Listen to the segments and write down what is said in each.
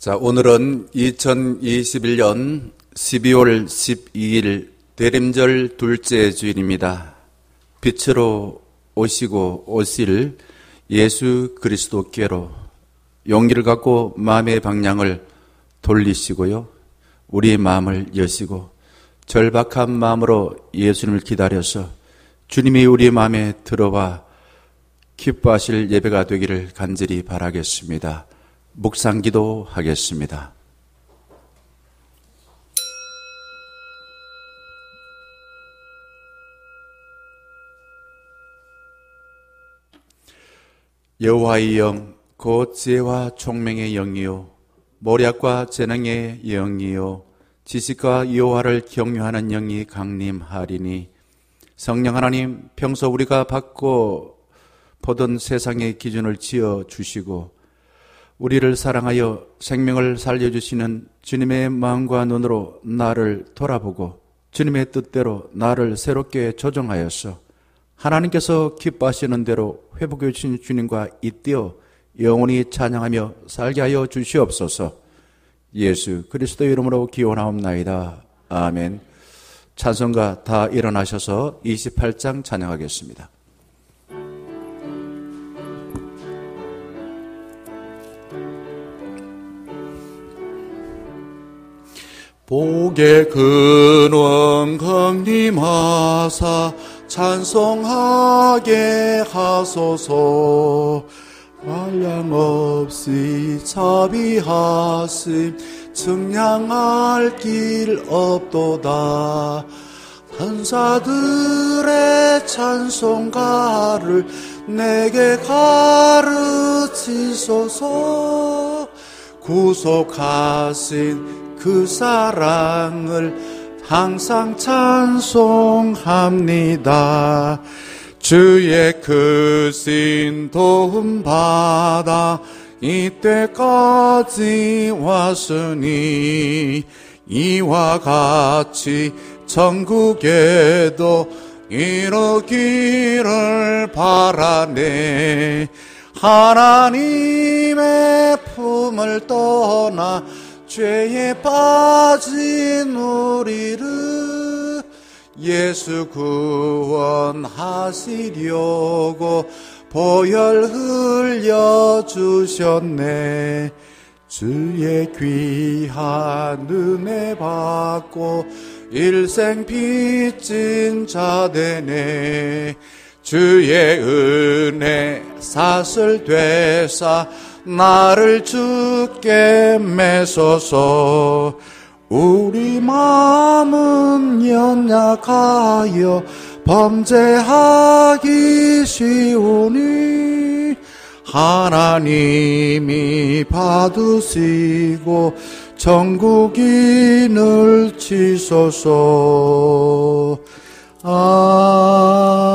자, 오늘은 2021년 12월 12일 대림절 둘째 주일입니다. 빛으로 오시고 오실 예수 그리스도께로 용기를 갖고 마음의 방향을 돌리시고요. 우리의 마음을 여시고 절박한 마음으로 예수님을 기다려서 주님이 우리의 마음에 들어와 기뻐하실 예배가 되기를 간절히 바라겠습니다. 묵상기도 하겠습니다. 여호와의 영, 곧 지혜와 총명의 영이요 모략과 재능의 영이요 지식과 여호와를 경유하는 영이 강림하리니, 성령 하나님, 평소 우리가 받고 보던 세상의 기준을 지어 주시고 우리를 사랑하여 생명을 살려주시는 주님의 마음과 눈으로 나를 돌아보고 주님의 뜻대로 나를 새롭게 조정하여서 하나님께서 기뻐하시는 대로 회복해 주신 주님과 잇대어 영원히 찬양하며 살게 하여 주시옵소서. 예수 그리스도의 이름으로 기원하옵나이다. 아멘. 찬송가 다 일어나셔서 28장 찬양하겠습니다. 복의 근원 강림하사 찬송하게 하소서. 한량없이 자비하심 측량할 길 없도다. 천사들의 찬송가를 내게 가르치소서. 구속하신 그 사랑을 항상 찬송합니다. 주의 크신 도움 받아 이때까지 왔으니 이와 같이 천국에도 이루기를 바라네. 하나님의 품을 떠나 죄에 빠진 우리를 예수 구원하시려고 보혈 흘려주셨네. 주의 귀한 은혜 받고 일생 빚진 자 되네. 주의 은혜 사슬 되사 나를 주께 매소서. 우리 마음은 연약하여 범죄하기 쉬우니 하나님이 받으시고 천국인을 치소서. 아멘.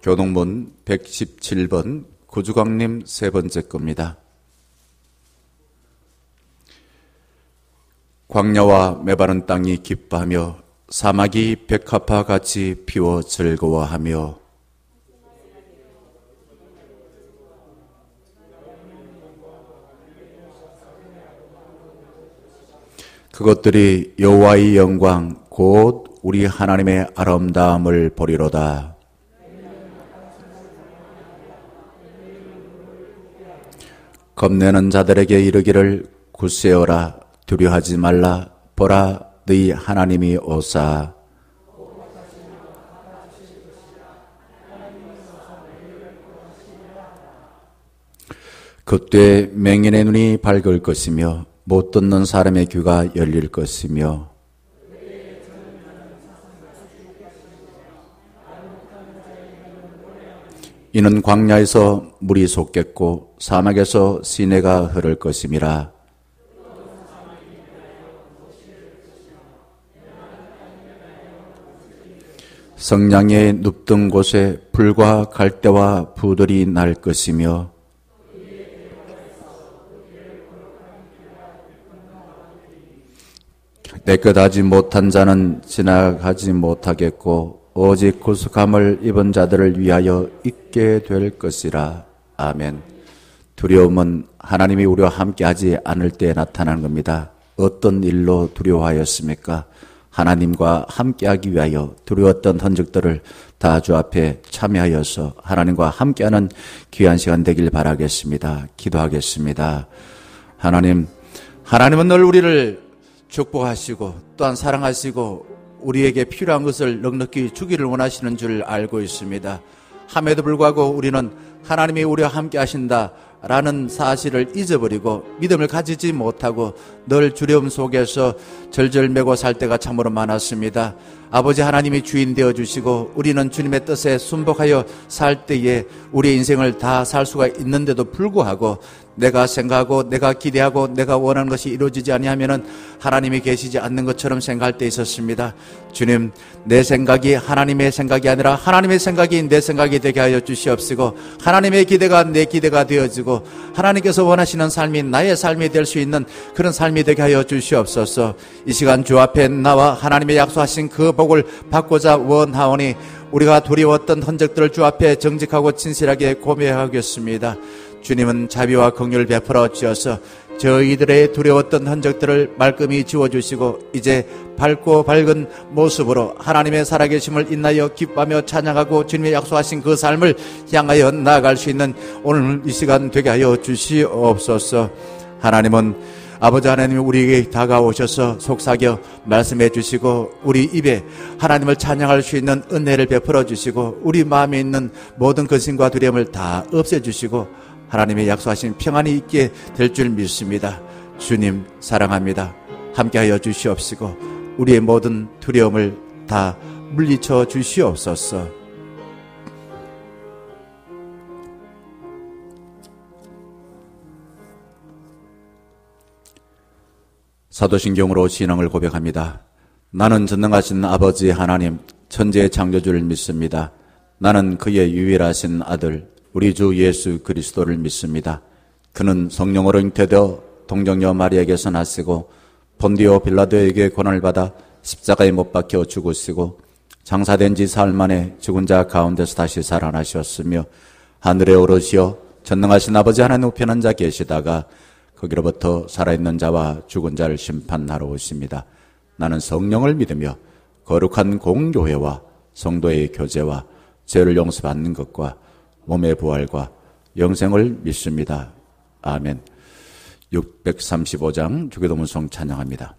교동문 117번 구주광님 세 번째 겁니다. 광야와 메마른 땅이 기뻐하며 사막이 백합화같이 피워 즐거워하며 그것들이 여호와의 영광 곧 우리 하나님의 아름다움을 보리로다. 겁내는 자들에게 이르기를 굳세어라. 두려워하지 말라. 보라, 너희 하나님이 오사. 그때 맹인의 눈이 밝을 것이며 못 듣는 사람의 귀가 열릴 것이며 이는 광야에서 물이 솟겠고 사막에서 시내가 흐를 것임이라. 성냥에 눕던 곳에 불과 갈대와 부들이 날 것이며 깨끗하지 못한 자는 지나가지 못하겠고 오직 구속함을 입은 자들을 위하여 있게 될 것이라. 아멘. 두려움은 하나님이 우리와 함께하지 않을 때 나타나는 겁니다. 어떤 일로 두려워하였습니까? 하나님과 함께하기 위하여 두려웠던 흔적들을 다 주 앞에 참여하여서 하나님과 함께하는 귀한 시간 되길 바라겠습니다. 기도하겠습니다. 하나님은 늘 우리를 축복하시고 또한 사랑하시고 우리에게 필요한 것을 넉넉히 주기를 원하시는 줄 알고 있습니다. 함에도 불구하고 우리는 하나님이 우리와 함께 하신다라는 사실을 잊어버리고 믿음을 가지지 못하고 늘 두려움 속에서 절절매고 살 때가 참으로 많았습니다. 아버지 하나님이 주인 되어주시고 우리는 주님의 뜻에 순복하여 살 때에 우리의 인생을 다 살 수가 있는데도 불구하고 내가 생각하고 내가 기대하고 내가 원하는 것이 이루어지지 아니하면은 하나님이 계시지 않는 것처럼 생각할 때 있었습니다. 주님, 내 생각이 하나님의 생각이 아니라 하나님의 생각이 내 생각이 되게 하여 주시옵시고 하나님의 기대가 내 기대가 되어지고 하나님께서 원하시는 삶이 나의 삶이 될 수 있는 그런 삶이 되게 하여 주시옵소서. 이 시간 주 앞에 나와 하나님의 약속하신 그 복을 받고자 원하오니 우리가 두려웠던 흔적들을 주 앞에 정직하고 진실하게 고백하겠습니다. 주님은 자비와 긍휼을 베풀어 주셔서 저희들의 두려웠던 흔적들을 말끔히 지워주시고 이제 밝고 밝은 모습으로 하나님의 살아계심을 인하여 기뻐하며 찬양하고 주님의 약속하신 그 삶을 향하여 나아갈 수 있는 오늘 이 시간 되게 하여 주시옵소서. 하나님은 아버지 하나님이 우리에게 다가오셔서 속삭여 말씀해 주시고 우리 입에 하나님을 찬양할 수 있는 은혜를 베풀어 주시고 우리 마음에 있는 모든 근심과 두려움을 다 없애주시고 하나님의 약속하신 평안이 있게 될 줄 믿습니다. 주님 사랑합니다. 함께하여 주시옵시고 우리의 모든 두려움을 다 물리쳐 주시옵소서. 사도신경으로 신앙을 고백합니다. 나는 전능하신 아버지 하나님 천지의 창조주를 믿습니다. 나는 그의 유일하신 아들 우리 주 예수 그리스도를 믿습니다. 그는 성령으로 잉태되어 동정녀 마리아에게서 나시고 본디오 빌라도에게 고난을 받아 십자가에 못 박혀 죽으시고 장사된 지 사흘 만에 죽은 자 가운데서 다시 살아나셨으며 하늘에 오르시어 전능하신 아버지 하나님 우편에 앉아 계시다가 거기로부터 살아있는 자와 죽은 자를 심판하러 오십니다. 나는 성령을 믿으며 거룩한 공교회와 성도의 교제와 죄를 용서받는 것과 몸의 부활과 영생을 믿습니다. 아멘. 635장 주기도문송 찬양합니다.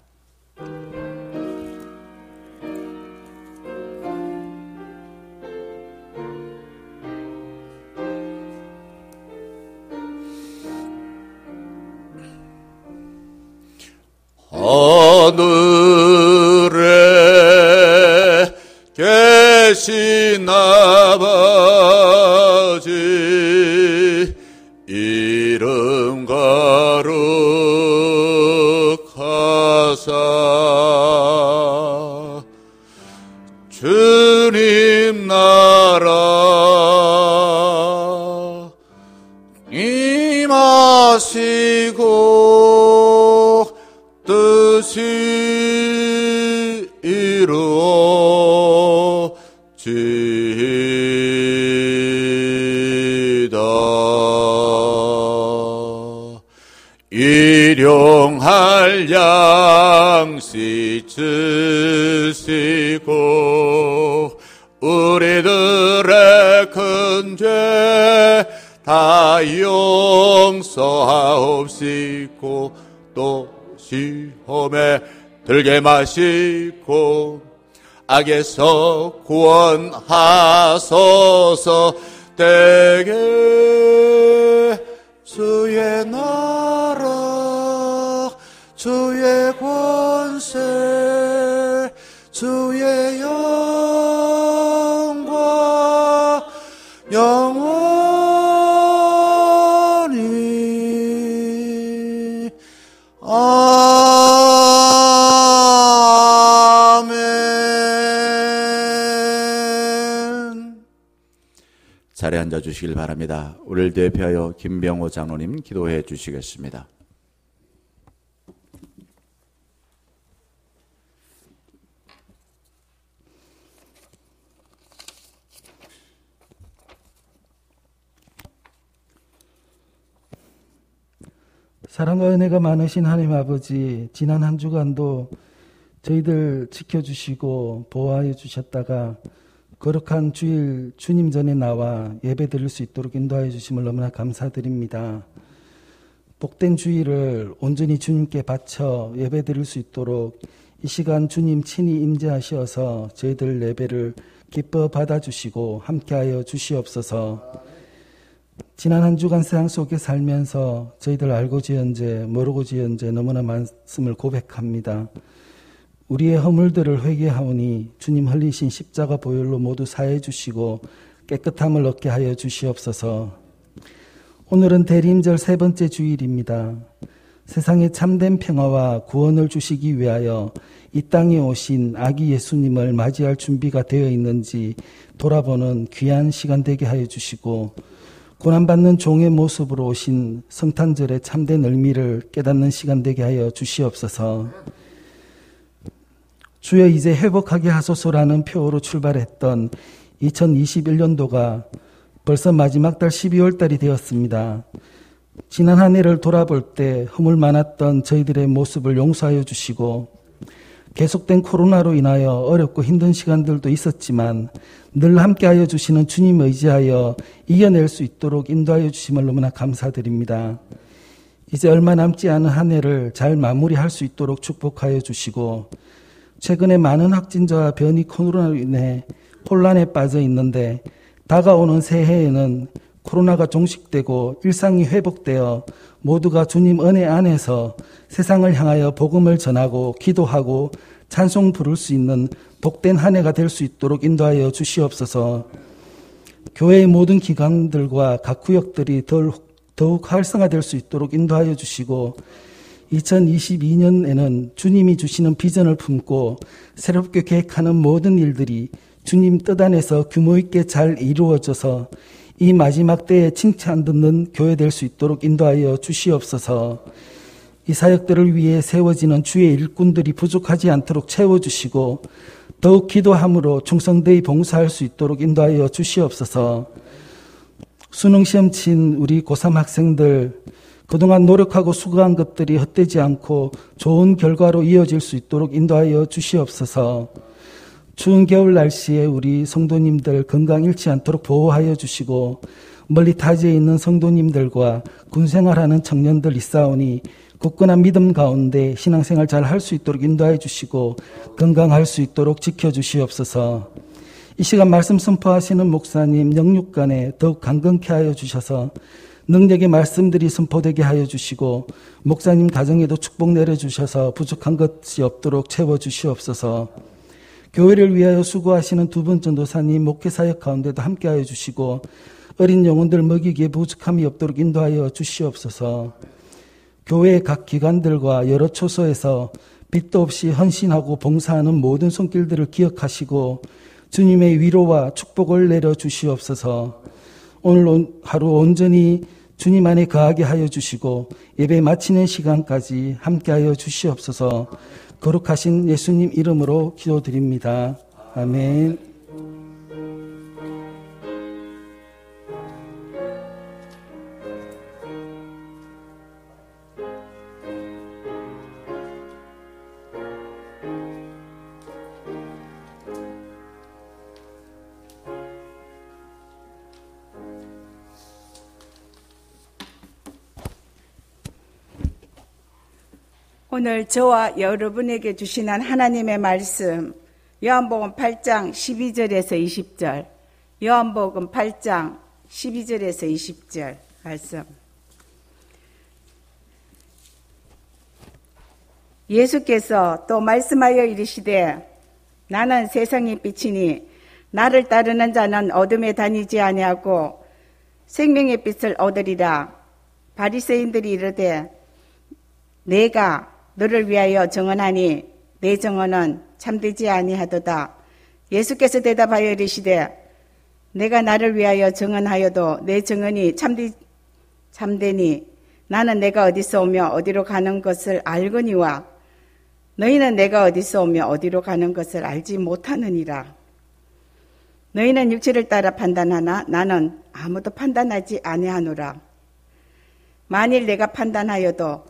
하늘에 계신 아버지 이름 거룩하사 주님 나라 임하시고 뜻이 이루어지이다. 일용할 양식 주시고 우리들의 큰 죄 다 용서하옵시고 또 시험에 들게 마시고 악에서 구원하소서. 때에 주의 나라 주의 권세 주의 영광 영원히 아멘. 자리에 앉아주시길 바랍니다. 우리를 대표하여 김병호 장로님 기도해 주시겠습니다. 사랑과 은혜가 많으신 하나님 아버지, 지난 한 주간도 저희들 지켜주시고 보호하여 주셨다가 거룩한 주일 주님 전에 나와 예배 드릴 수 있도록 인도하여 주심을 너무나 감사드립니다. 복된 주일을 온전히 주님께 바쳐 예배 드릴 수 있도록 이 시간 주님 친히 임재하셔서 저희들 예배를 기뻐 받아주시고 함께하여 주시옵소서. 지난 한 주간 세상 속에 살면서 저희들 알고지언제 모르고지언제 너무나 말씀을 고백합니다. 우리의 허물들을 회개하오니 주님 흘리신 십자가 보혈로 모두 사해 주시고 깨끗함을 얻게 하여 주시옵소서. 오늘은 대림절 세 번째 주일입니다. 세상에 참된 평화와 구원을 주시기 위하여 이 땅에 오신 아기 예수님을 맞이할 준비가 되어 있는지 돌아보는 귀한 시간 되게 하여 주시고, 고난받는 종의 모습으로 오신 성탄절의 참된 의미를 깨닫는 시간 되게 하여 주시옵소서. 주여, 이제 회복하게 하소서라는 표어로 출발했던 2021년도가 벌써 마지막 달 12월 달이 되었습니다. 지난 한 해를 돌아볼 때 허물 많았던 저희들의 모습을 용서하여 주시고, 계속된 코로나로 인하여 어렵고 힘든 시간들도 있었지만 늘 함께하여 주시는 주님 의지하여 이겨낼 수 있도록 인도하여 주심을 너무나 감사드립니다. 이제 얼마 남지 않은 한 해를 잘 마무리할 수 있도록 축복하여 주시고, 최근에 많은 확진자와 변이 코로나로 인해 혼란에 빠져 있는데 다가오는 새해에는 코로나가 종식되고 일상이 회복되어 모두가 주님 은혜 안에서 세상을 향하여 복음을 전하고 기도하고 찬송 부를 수 있는 복된 한 해가 될 수 있도록 인도하여 주시옵소서. 교회의 모든 기관들과 각 구역들이 더욱 활성화될 수 있도록 인도하여 주시고, 2022년에는 주님이 주시는 비전을 품고 새롭게 계획하는 모든 일들이 주님 뜻 안에서 규모 있게 잘 이루어져서 이 마지막 때에 칭찬 듣는 교회 될 수 있도록 인도하여 주시옵소서. 이 사역들을 위해 세워지는 주의 일꾼들이 부족하지 않도록 채워주시고 더욱 기도함으로 충성되이 봉사할 수 있도록 인도하여 주시옵소서. 수능시험 친 우리 고3 학생들, 그동안 노력하고 수고한 것들이 헛되지 않고 좋은 결과로 이어질 수 있도록 인도하여 주시옵소서. 추운 겨울 날씨에 우리 성도님들 건강 잃지 않도록 보호하여 주시고, 멀리 타지에 있는 성도님들과 군생활하는 청년들 있사오니 굳건한 믿음 가운데 신앙생활 잘 할 수 있도록 인도하여 주시고 건강할 수 있도록 지켜주시옵소서. 이 시간 말씀 선포하시는 목사님 영육간에 더욱 강건케 하여 주셔서 능력의 말씀들이 선포되게 하여 주시고, 목사님 가정에도 축복 내려주셔서 부족한 것이 없도록 채워주시옵소서. 교회를 위하여 수고하시는 두 분 전도사님 목회사역 가운데도 함께하여 주시고 어린 영혼들 먹이기에 부족함이 없도록 인도하여 주시옵소서. 교회의 각 기관들과 여러 초소에서 빚도 없이 헌신하고 봉사하는 모든 손길들을 기억하시고 주님의 위로와 축복을 내려주시옵소서. 오늘 하루 온전히 주님 안에 거하게 하여 주시고 예배 마치는 시간까지 함께하여 주시옵소서. 거룩하신 예수님 이름으로 기도드립니다. 아멘. 오늘 저와 여러분에게 주시는 하나님의 말씀, 요한복음 8장 12절에서 20절, 요한복음 8장 12절에서 20절 말씀. 예수께서 또 말씀하여 이르시되, 나는 세상의 빛이니 나를 따르는 자는 어둠에 다니지 아니하고 생명의 빛을 얻으리라. 바리새인들이 이르되, 내가 너를 위하여 증언하니 내 증언은 참되지 아니하도다. 예수께서 대답하여 이르시되, 내가 나를 위하여 증언하여도 내 증언이 참되니 나는 내가 어디서 오며 어디로 가는 것을 알거니와 너희는 내가 어디서 오며 어디로 가는 것을 알지 못하느니라. 너희는 육체를 따라 판단하나 나는 아무도 판단하지 아니하노라. 만일 내가 판단하여도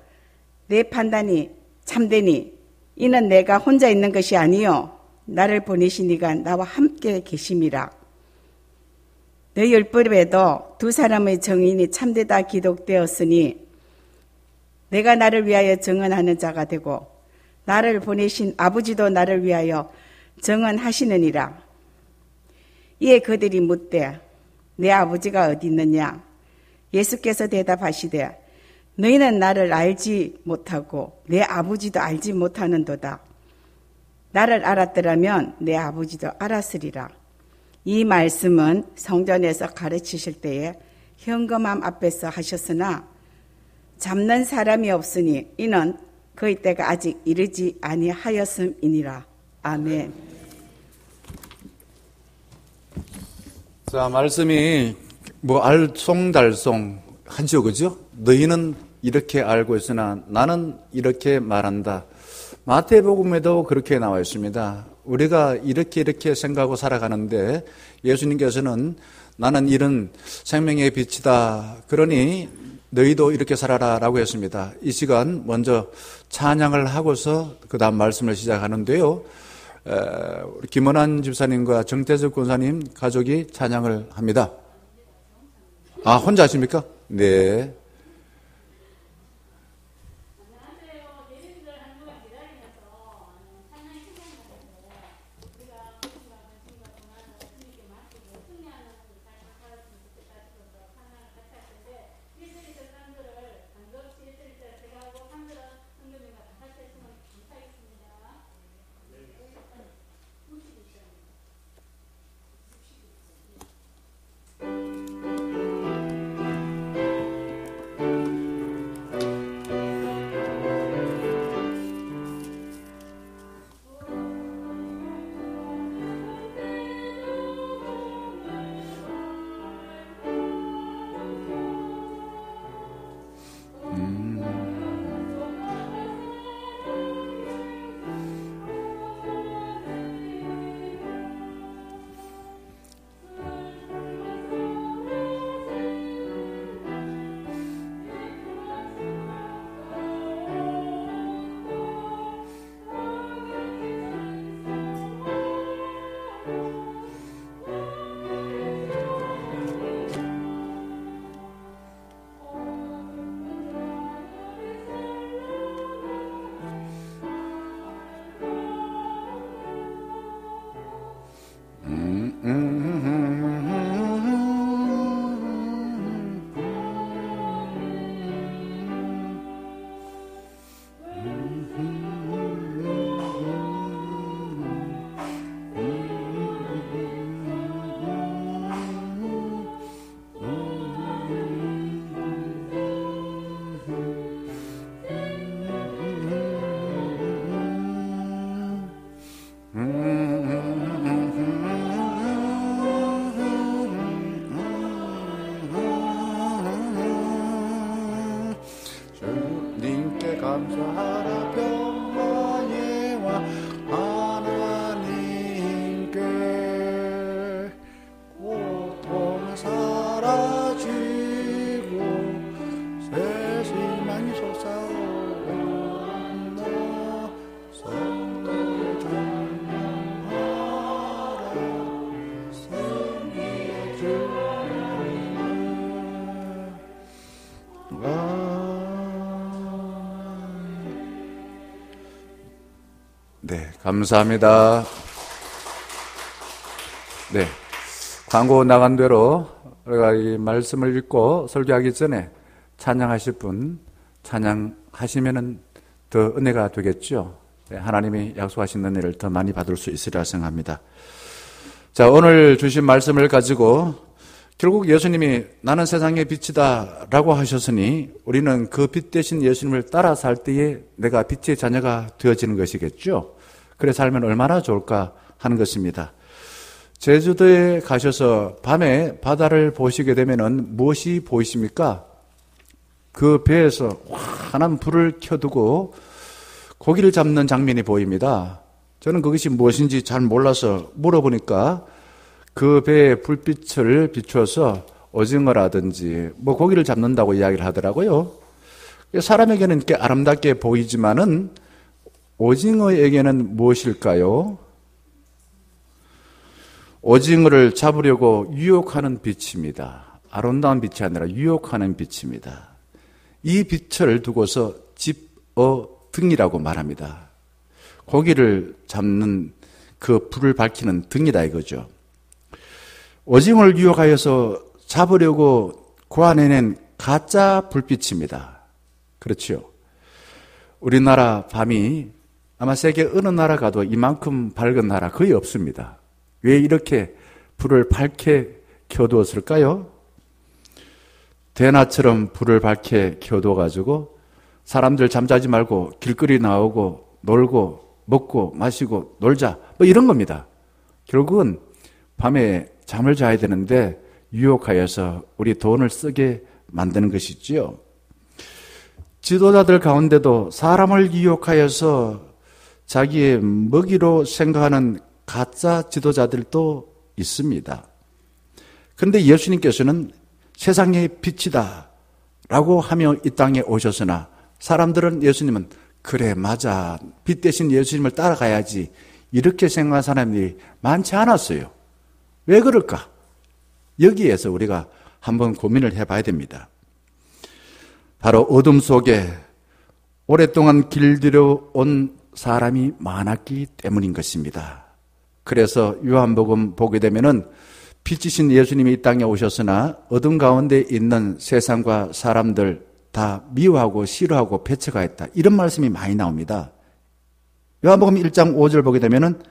내 판단이 참되니 이는 내가 혼자 있는 것이 아니요 나를 보내신 이가 나와 함께 계심이라. 너희 율법에도 두 사람의 정인이 참되다 기록되었으니 내가 나를 위하여 증언하는 자가 되고 나를 보내신 아버지도 나를 위하여 증언하시느니라. 이에 그들이 묻되 내 아버지가 어디 있느냐? 예수께서 대답하시되 너희는 나를 알지 못하고 내 아버지도 알지 못하는도다. 나를 알았더라면 내 아버지도 알았으리라. 이 말씀은 성전에서 가르치실 때에 현금함 앞에서 하셨으나 잡는 사람이 없으니 이는 그의 때가 아직 이르지 아니하였음이니라. 아멘. 자, 말씀이 알쏭달쏭 하죠, 그죠? 너희는 이렇게 알고 있으나 나는 이렇게 말한다. 마태복음에도 그렇게 나와 있습니다. 우리가 이렇게 생각하고 살아가는데 예수님께서는 나는 이런 생명의 빛이다. 그러니 너희도 이렇게 살아라 라고 했습니다. 이 시간 먼저 찬양을 하고서 그 다음 말씀을 시작하는데요. 우리 김원환 집사님과 정태석 권사님 가족이 찬양을 합니다. 아, 혼자 하십니까? 네. 감사하라 평화예와 하나님께 고통 사라지고 새 희망이 솟아오른다. 성도를 찬양하라. 승리의 주님. 네, 감사합니다. 네, 광고 나간 대로 우리가 이 말씀을 읽고 설교하기 전에 찬양하실 분 찬양하시면은 더 은혜가 되겠죠. 네, 하나님이 약속하신 은혜를 더 많이 받을 수 있으리라 생각합니다. 자, 오늘 주신 말씀을 가지고 결국 예수님이 나는 세상의 빛이다 라고 하셨으니 우리는 그 빛 대신 예수님을 따라 살 때에 내가 빛의 자녀가 되어지는 것이겠죠. 그래 살면 얼마나 좋을까 하는 것입니다. 제주도에 가셔서 밤에 바다를 보시게 되면은 무엇이 보이십니까? 그 배에서 환한 불을 켜두고 고기를 잡는 장면이 보입니다. 저는 그것이 무엇인지 잘 몰라서 물어보니까 그 배에 불빛을 비추어서 오징어라든지 고기를 잡는다고 이야기를 하더라고요. 사람에게는 이렇게 아름답게 보이지만은 오징어에게는 무엇일까요? 오징어를 잡으려고 유혹하는 빛입니다. 아름다운 빛이 아니라 유혹하는 빛입니다. 이 빛을 두고서 집어등이라고 말합니다. 고기를 잡는 그 불을 밝히는 등이다 이거죠. 오징어를 유혹하여서 잡으려고 고안해낸 가짜 불빛입니다. 그렇죠. 우리나라 밤이 아마 세계 어느 나라 가도 이만큼 밝은 나라 거의 없습니다. 왜 이렇게 불을 밝게 켜두었을까요? 대낮처럼 불을 밝게 켜둬가지고 사람들 잠자지 말고 길거리 나오고 놀고 먹고 마시고 놀자 뭐 이런 겁니다. 결국은 밤에 잠을 자야 되는데 유혹하여서 우리 돈을 쓰게 만드는 것이지요. 지도자들 가운데도 사람을 유혹하여서 자기의 먹이로 생각하는 가짜 지도자들도 있습니다. 그런데 예수님께서는 세상의 빛이다 라고 하며 이 땅에 오셨으나 사람들은 예수님은 그래 맞아 빛 대신 예수님을 따라가야지 이렇게 생각하는 사람들이 많지 않았어요. 왜 그럴까? 여기에서 우리가 한번 고민을 해봐야 됩니다. 바로 어둠 속에 오랫동안 길들여온 사람이 많았기 때문인 것입니다. 그래서 요한복음 보게 되면은 빛이신 예수님이 이 땅에 오셨으나 어둠 가운데 있는 세상과 사람들 다 미워하고 싫어하고 배척하였다. 이런 말씀이 많이 나옵니다. 요한복음 1장 5절 보게 되면은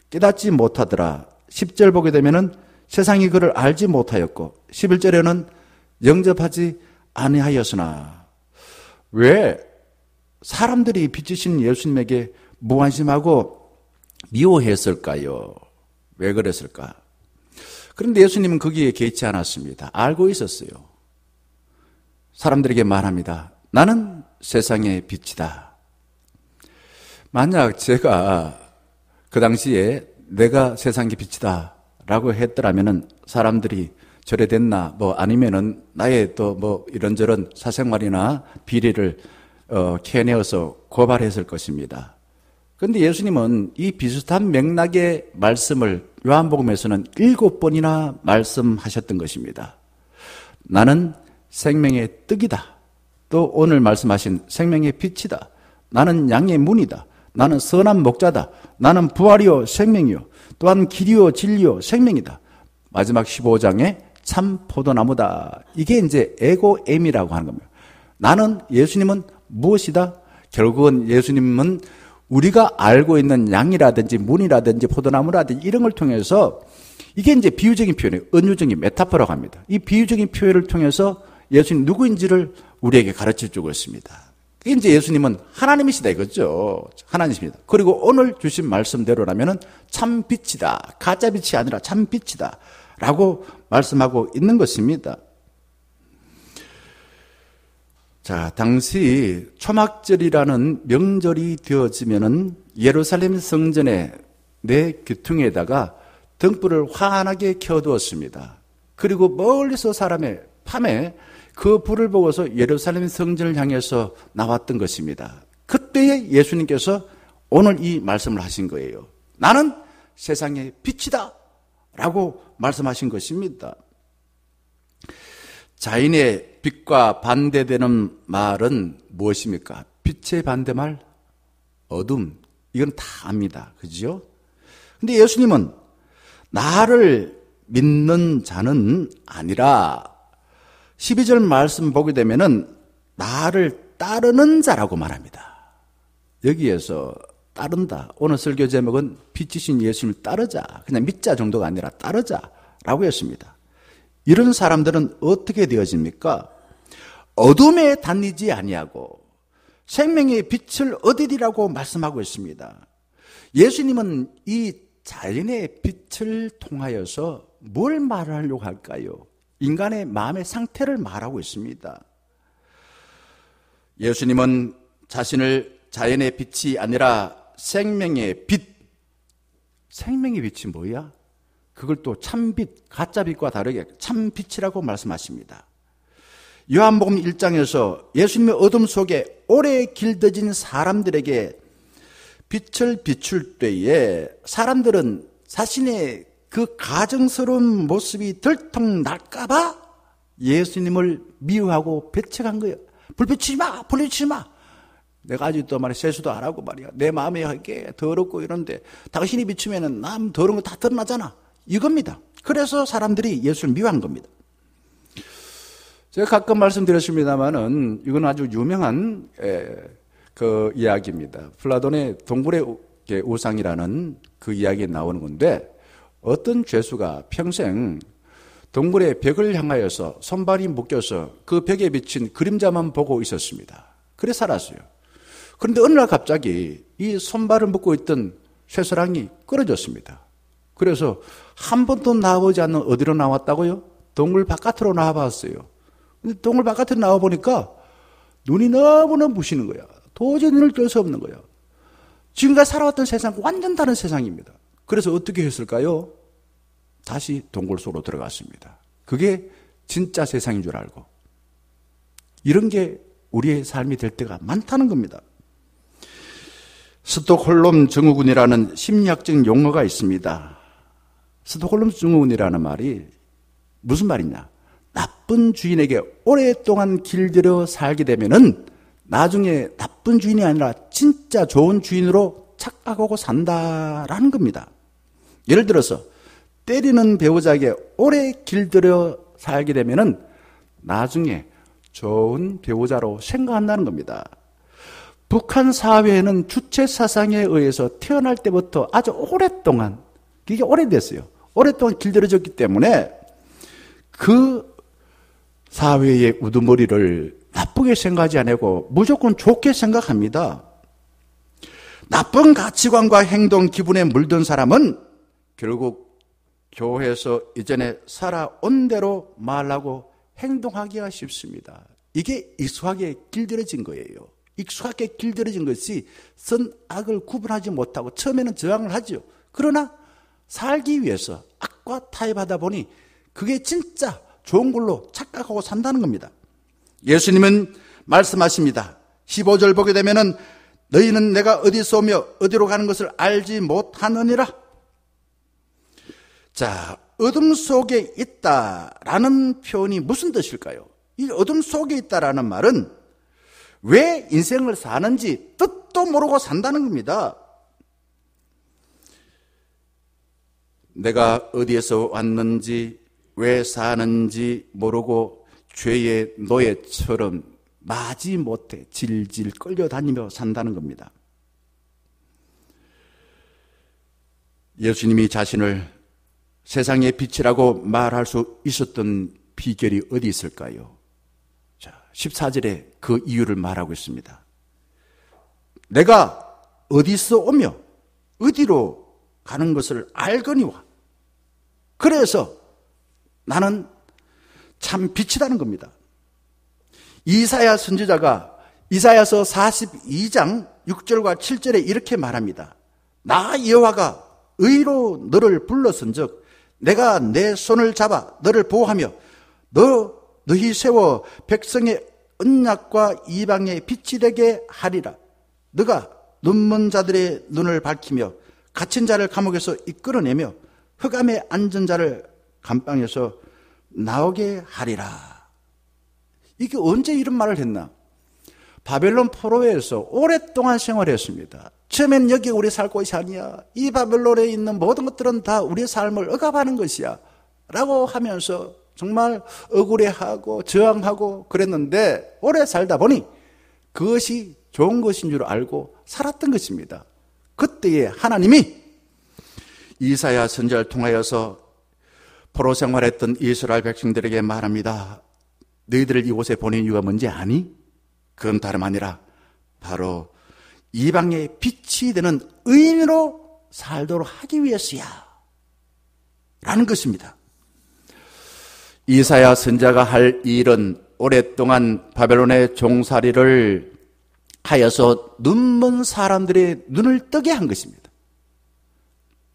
깨닫지 못하더라. 10절 보게 되면은 세상이 그를 알지 못하였고 11절에는 영접하지 아니하였으나 왜 사람들이 빛이신 예수님에게 무관심하고 미워했을까요? 왜 그랬을까? 그런데 예수님은 거기에 개의치 않았습니다. 알고 있었어요. 사람들에게 말합니다. 나는 세상의 빛이다. 만약 제가 그 당시에 내가 세상의 빛이다 라고 했더라면은 사람들이 저래 됐나 뭐 아니면은 나의 또 뭐 이런저런 사생활이나 비리를 캐내어서 고발했을 것입니다. 그런데 예수님은 이 비슷한 맥락의 말씀을 요한복음에서는 7번이나 말씀하셨던 것입니다. 나는 생명의 떡이다. 또 오늘 말씀하신 생명의 빛이다. 나는 양의 문이다. 나는 선한 목자다. 나는 부활이요 생명이요. 또한 길이요 진리요 생명이다. 마지막 15장에 참 포도나무다. 이게 이제 에고엠이라고 하는 겁니다. 나는 예수님은 무엇이다? 결국은 예수님은 우리가 알고 있는 양이라든지 문이라든지 포도나무라든지 이런 걸 통해서 이게 이제 비유적인 표현이에요. 은유적인 메타포라고 합니다. 이 비유적인 표현을 통해서 예수님 누구인지를 우리에게 가르쳐 주고 있습니다. 이게 이제 예수님은 하나님이시다 이거죠. 하나님이십니다. 그리고 오늘 주신 말씀대로라면은 참 빛이다. 가짜 빛이 아니라 참 빛이다. 라고 말씀하고 있는 것입니다. 자, 당시 초막절이라는 명절이 되어지면은 예루살렘 성전의 내 귀퉁이에다가 등불을 환하게 켜두었습니다. 그리고 멀리서 사람의 밤에 그 불을 보고서 예루살렘 성전을 향해서 나왔던 것입니다. 그때에 예수님께서 오늘 이 말씀을 하신 거예요. 나는 세상의 빛이다 라고 말씀하신 것입니다. 자인의 빛과 반대되는 말은 무엇입니까? 빛의 반대말? 어둠. 이건 다 압니다. 그죠? 근데 예수님은 나를 믿는 자는 아니라 12절 말씀 보게 되면은 나를 따르는 자라고 말합니다. 여기에서 따른다. 오늘 설교 제목은 빛이신 예수님을 따르자. 그냥 믿자 정도가 아니라 따르자라고 했습니다. 이런 사람들은 어떻게 되어집니까? 어둠에 다니지 아니하고 생명의 빛을 얻으리라고 말씀하고 있습니다. 예수님은 이 자연의 빛을 통하여서 뭘 말하려고 할까요? 인간의 마음의 상태를 말하고 있습니다. 예수님은 자신을 자연의 빛이 아니라 생명의 빛, 생명의 빛이 뭐야? 그걸 또 참빛, 가짜빛과 다르게 참빛이라고 말씀하십니다. 요한복음 1장에서 예수님의 어둠 속에 오래 길들여진 사람들에게 빛을 비출 때에 사람들은 자신의 그 가증스러운 모습이 들통날까봐 예수님을 미워하고 배척한 거예요. 불 비치지 마! 불 비치지 마! 내가 아직도 말이야 세수도 안 하고 말이야 내 마음이 이렇게 더럽고 이런데 당신이 비추면은 남 더러운 거 다 드러나잖아. 이겁니다. 그래서 사람들이 예수를 미워한 겁니다. 제가 가끔 말씀드렸습니다만은 이건 아주 유명한 그 이야기입니다. 플라톤의 동굴의 우상이라는 그 이야기에 나오는 건데 어떤 죄수가 평생 동굴의 벽을 향하여서 손발이 묶여서 그 벽에 비친 그림자만 보고 있었습니다. 그래 살았어요. 그런데 어느 날 갑자기 이 손발을 묶고 있던 쇠사랑이 끊어졌습니다. 그래서 한 번도 나오지 않는 어디로 나왔다고요? 동굴 바깥으로 나와봤어요. 근데 동굴 바깥으로 나와보니까 눈이 너무나 부시는 거야. 도저히 눈을 뗄 수 없는 거야. 지금까지 살아왔던 세상과 완전 다른 세상입니다. 그래서 어떻게 했을까요? 다시 동굴 속으로 들어갔습니다. 그게 진짜 세상인 줄 알고. 이런 게 우리의 삶이 될 때가 많다는 겁니다. 스톡홀름 증후군이라는 심리학적 용어가 있습니다. 스톡홀름 증후군이라는 말이 무슨 말이냐? 나쁜 주인에게 오랫동안 길들여 살게 되면은 나중에 나쁜 주인이 아니라 진짜 좋은 주인으로 착각하고 산다라는 겁니다. 예를 들어서 때리는 배우자에게 오래 길들여 살게 되면은 나중에 좋은 배우자로 생각한다는 겁니다. 북한 사회에는 주체 사상에 의해서 태어날 때부터 아주 오랫동안, 이게 오래됐어요. 오랫동안 길들여졌기 때문에 그 사회의 우두머리를 나쁘게 생각하지 않고 무조건 좋게 생각합니다. 나쁜 가치관과 행동, 기분에 물든 사람은 결국 교회에서 이전에 살아온 대로 말하고 행동하기가 쉽습니다. 이게 익숙하게 길들여진 거예요. 익숙하게 길들여진 것이 선악을 구분하지 못하고 처음에는 저항을 하죠. 그러나 살기 위해서 악과 타협하다 보니 그게 진짜 좋은 걸로 착각하고 산다는 겁니다. 예수님은 말씀하십니다. 15절 보게 되면은 너희는 내가 어디서 오며 어디로 가는 것을 알지 못하느니라. 자, 어둠 속에 있다라는 표현이 무슨 뜻일까요? 이 어둠 속에 있다라는 말은 왜 인생을 사는지 뜻도 모르고 산다는 겁니다. 내가 어디에서 왔는지 왜 사는지 모르고 죄의 노예처럼 마지못해 질질 끌려다니며 산다는 겁니다. 예수님이 자신을 세상의 빛이라고 말할 수 있었던 비결이 어디 있을까요? 자, 14절에 그 이유를 말하고 있습니다. 내가 어디서 오며 어디로 가는 것을 알거니와. 그래서 나는 참 빛이라는 겁니다. 이사야 선지자가 이사야서 42장 6절과 7절에 이렇게 말합니다. 나 여호와가 의로 너를 불렀은즉 내가 내 손을 잡아 너를 보호하며 너희 세워 백성의 언약과 이방의 빛이 되게 하리라. 너가 눈먼 자들의 눈을 밝히며 갇힌 자를 감옥에서 이끌어내며 흑암에 앉은 자를 감방에서 나오게 하리라. 이게 언제 이런 말을 했나? 바벨론 포로에서 오랫동안 생활했습니다. 처음엔 여기 우리 살 곳이 아니야. 이 바벨론에 있는 모든 것들은 다 우리의 삶을 억압하는 것이야. 라고 하면서 정말 억울해하고 저항하고 그랬는데 오래 살다 보니 그것이 좋은 것인 줄 알고 살았던 것입니다. 그때에 하나님이 이사야 선지자를 통하여서 포로 생활했던 이스라엘 백성들에게 말합니다. 너희들을 이곳에 보낸 이유가 뭔지 아니? 그건 다름 아니라 바로 이방의 빛이 되는 의인으로 살도록 하기 위해서야 라는 것입니다. 이사야 선지자가 할 일은 오랫동안 바벨론의 종살이를 하여서 눈먼 사람들의 눈을 뜨게 한 것입니다.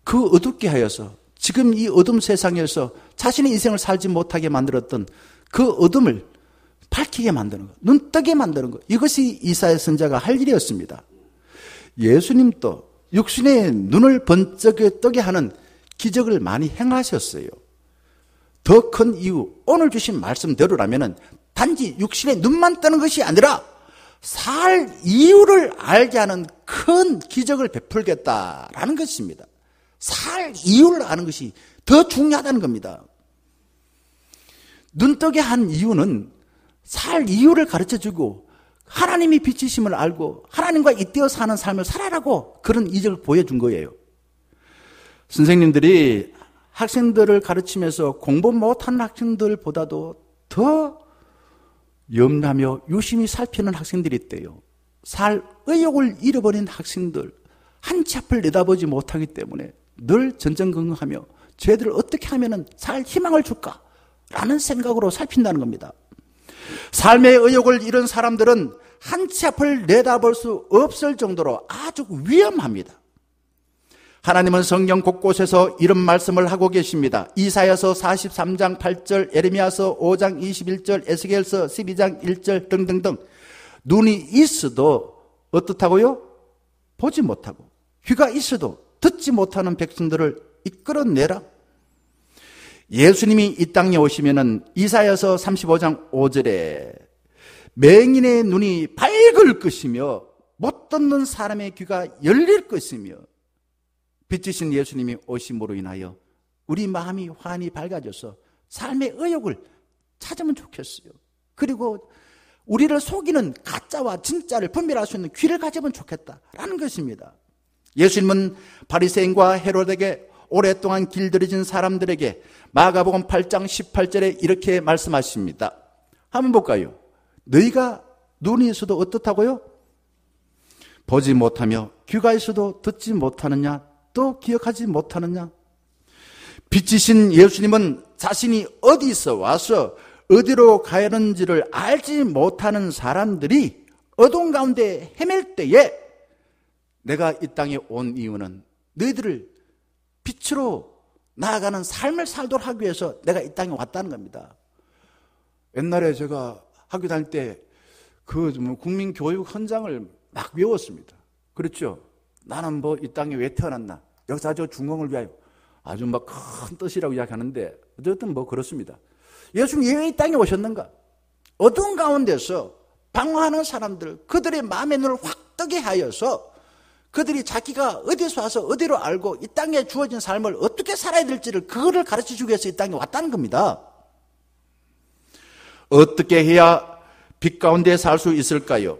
그 어둡게 하여서 지금 이 어둠 세상에서 자신의 인생을 살지 못하게 만들었던 그 어둠을 밝히게 만드는 것, 눈 뜨게 만드는 것, 이것이 이사야 선지자가 할 일이었습니다. 예수님도 육신의 눈을 번쩍 뜨게 하는 기적을 많이 행하셨어요. 더 큰 이유, 오늘 주신 말씀대로라면 단지 육신의 눈만 뜨는 것이 아니라 살 이유를 알게 하는 큰 기적을 베풀겠다라는 것입니다. 살 이유를 아는 것이 더 중요하다는 겁니다. 눈 뜨게 한 이유는 살 이유를 가르쳐주고 하나님이 빛이심을 알고 하나님과 잇대어 사는 삶을 살아라고 그런 이적을 보여준 거예요. 선생님들이 학생들을 가르치면서 공부 못하는 학생들보다도 더 염라하며 유심히 살피는 학생들이 있대요. 살 의욕을 잃어버린 학생들, 한 치 앞을 내다보지 못하기 때문에 늘 전전긍긍하며 쟤들을 어떻게 하면 살 희망을 줄까? 라는 생각으로 살핀다는 겁니다. 삶의 의욕을 잃은 사람들은 한 치 앞을 내다볼 수 없을 정도로 아주 위험합니다. 하나님은 성경 곳곳에서 이런 말씀을 하고 계십니다. 이사야서 43장 8절, 에레미야서 5장 21절, 에스겔서 12장 1절 등등등. 눈이 있어도 어떻다고요? 보지 못하고, 귀가 있어도 듣지 못하는 백성들을 이끌어내라. 예수님이 이 땅에 오시면은 이사야서 35장 5절에 맹인의 눈이 밝을 것이며 못 듣는 사람의 귀가 열릴 것이며, 빛이신 예수님이 오심으로 인하여 우리 마음이 환히 밝아져서 삶의 의욕을 찾으면 좋겠어요. 그리고 우리를 속이는 가짜와 진짜를 분별할 수 있는 귀를 가지면 좋겠다라는 것입니다. 예수님은 바리새인과 헤롯에게 오랫동안 길들여진 사람들에게 마가복음 8장 18절에 이렇게 말씀하십니다. 한번 볼까요? 너희가 눈이 있어도 어떻다고요? 보지 못하며 귀가 있어도 듣지 못하느냐? 또 기억하지 못하느냐? 빛이신 예수님은 자신이 어디서 와서 어디로 가야 하는지를 알지 못하는 사람들이 어두운 가운데 헤맬 때에 내가 이 땅에 온 이유는 너희들을 빛으로 나아가는 삶을 살도록 하기 위해서 내가 이 땅에 왔다는 겁니다. 옛날에 제가 학교 다닐 때 그 국민교육 헌장을 막 외웠습니다. 그렇죠? 나는 뭐 이 땅에 왜 태어났나? 역사적 중흥을 위하여. 아주 막 큰 뜻이라고 이야기하는데 어쨌든 뭐 그렇습니다. 예수님 왜 이 땅에 오셨는가? 어두운 가운데서 방황하는 사람들, 그들의 마음의 눈을 확 뜨게 하여서 그들이 자기가 어디서 와서 어디로 알고 이 땅에 주어진 삶을 어떻게 살아야 될지를 그거를 가르쳐주기 위해서 이 땅에 왔다는 겁니다. 어떻게 해야 빛 가운데 살 수 있을까요?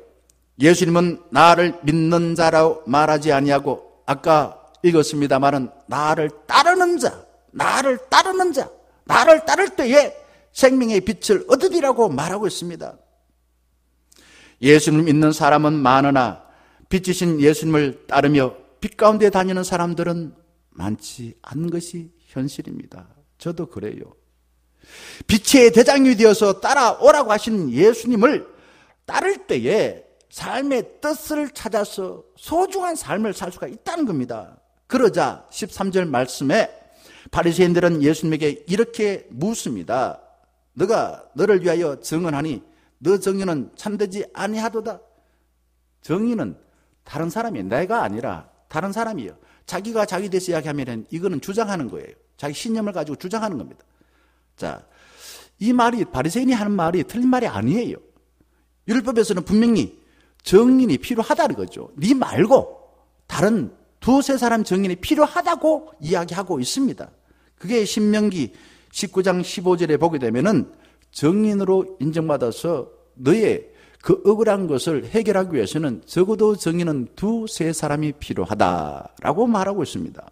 예수님은 나를 믿는 자라고 말하지 아니하고 아까 읽었습니다마는 나를 따르는 자, 나를 따를 때에 생명의 빛을 얻으리라고 말하고 있습니다. 예수님을 믿는 사람은 많으나 빛이신 예수님을 따르며 빛 가운데 다니는 사람들은 많지 않은 것이 현실입니다. 저도 그래요. 빛의 대장이 되어서 따라오라고 하신 예수님을 따를 때에 삶의 뜻을 찾아서 소중한 삶을 살 수가 있다는 겁니다. 그러자 13절 말씀에 바리새인들은 예수님에게 이렇게 묻습니다. 너가 너를 위하여 증언하니 너 정의는 참되지 아니하도다. 정의는 다른 사람이 내가 아니라 다른 사람이에요. 자기가 자기 대해서 이야기하면 이거는 주장하는 거예요. 자기 신념을 가지고 주장하는 겁니다. 자, 이 말이 바리새인이 하는 말이 틀린 말이 아니에요. 율법에서는 분명히 정인이 필요하다는 거죠. 네 말고 다른 두세 사람 정인이 필요하다고 이야기하고 있습니다. 그게 신명기 19장 15절에 보게 되면은 정인으로 인정받아서 너의 그 억울한 것을 해결하기 위해서는 적어도 정인은 두세 사람이 필요하다라고 말하고 있습니다.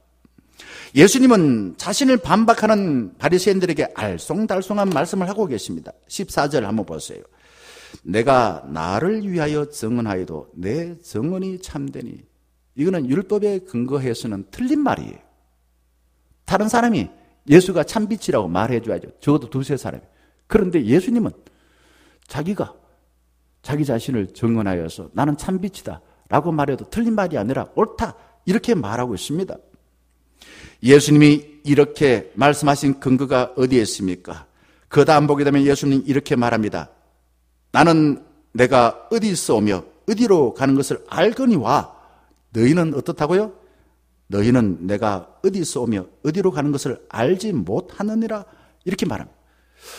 예수님은 자신을 반박하는 바리새인들에게 알쏭달쏭한 말씀을 하고 계십니다. 14절 한번 보세요. 내가 나를 위하여 증언하여도 내 증언이 참되니. 이거는 율법에 근거해서는 틀린 말이에요. 다른 사람이 예수가 참빛이라고 말해줘야죠. 적어도 두세 사람이. 그런데 예수님은 자기가 자기 자신을 증언하여서 나는 참빛이다 라고 말해도 틀린 말이 아니라 옳다 이렇게 말하고 있습니다. 예수님이 이렇게 말씀하신 근거가 어디에 있습니까? 그 다음 보게 되면 예수님이 이렇게 말합니다. 나는 내가 어디서 오며 어디로 가는 것을 알거니와 너희는 어떻다고요? 너희는 내가 어디서 오며 어디로 가는 것을 알지 못하느니라 이렇게 말합니다.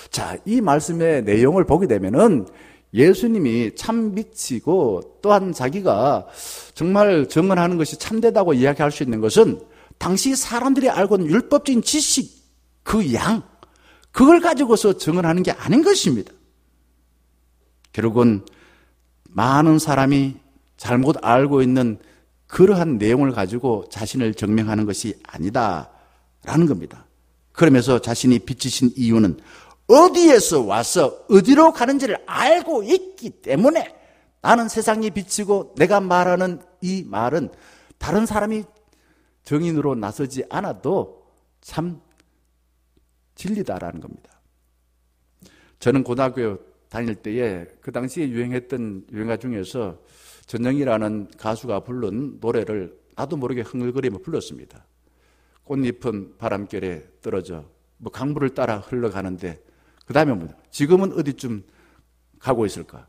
자, 이 말씀의 내용을 보게 되면은 예수님이 참 빛이고 또한 자기가 정말 증언하는 것이 참되다고 이야기할 수 있는 것은 당시 사람들이 알고 있는 율법적인 지식, 그 양, 그걸 가지고서 증언하는 게 아닌 것입니다. 결국은 많은 사람이 잘못 알고 있는 그러한 내용을 가지고 자신을 증명하는 것이 아니다라는 겁니다. 그러면서 자신이 빛이신 이유는 어디에서 와서 어디로 가는지를 알고 있기 때문에 나는 세상이 빛이고 내가 말하는 이 말은 다른 사람이 증인으로 나서지 않아도 참 진리다라는 겁니다. 저는 고등학교 다닐 때에 그 당시에 유행했던 유행가 중에서 전영이라는 가수가 부른 노래를 나도 모르게 흥얼거리며 불렀습니다. 꽃잎은 바람결에 떨어져 뭐 강물을 따라 흘러가는데 그 다음에 뭐 지금은 어디쯤 가고 있을까?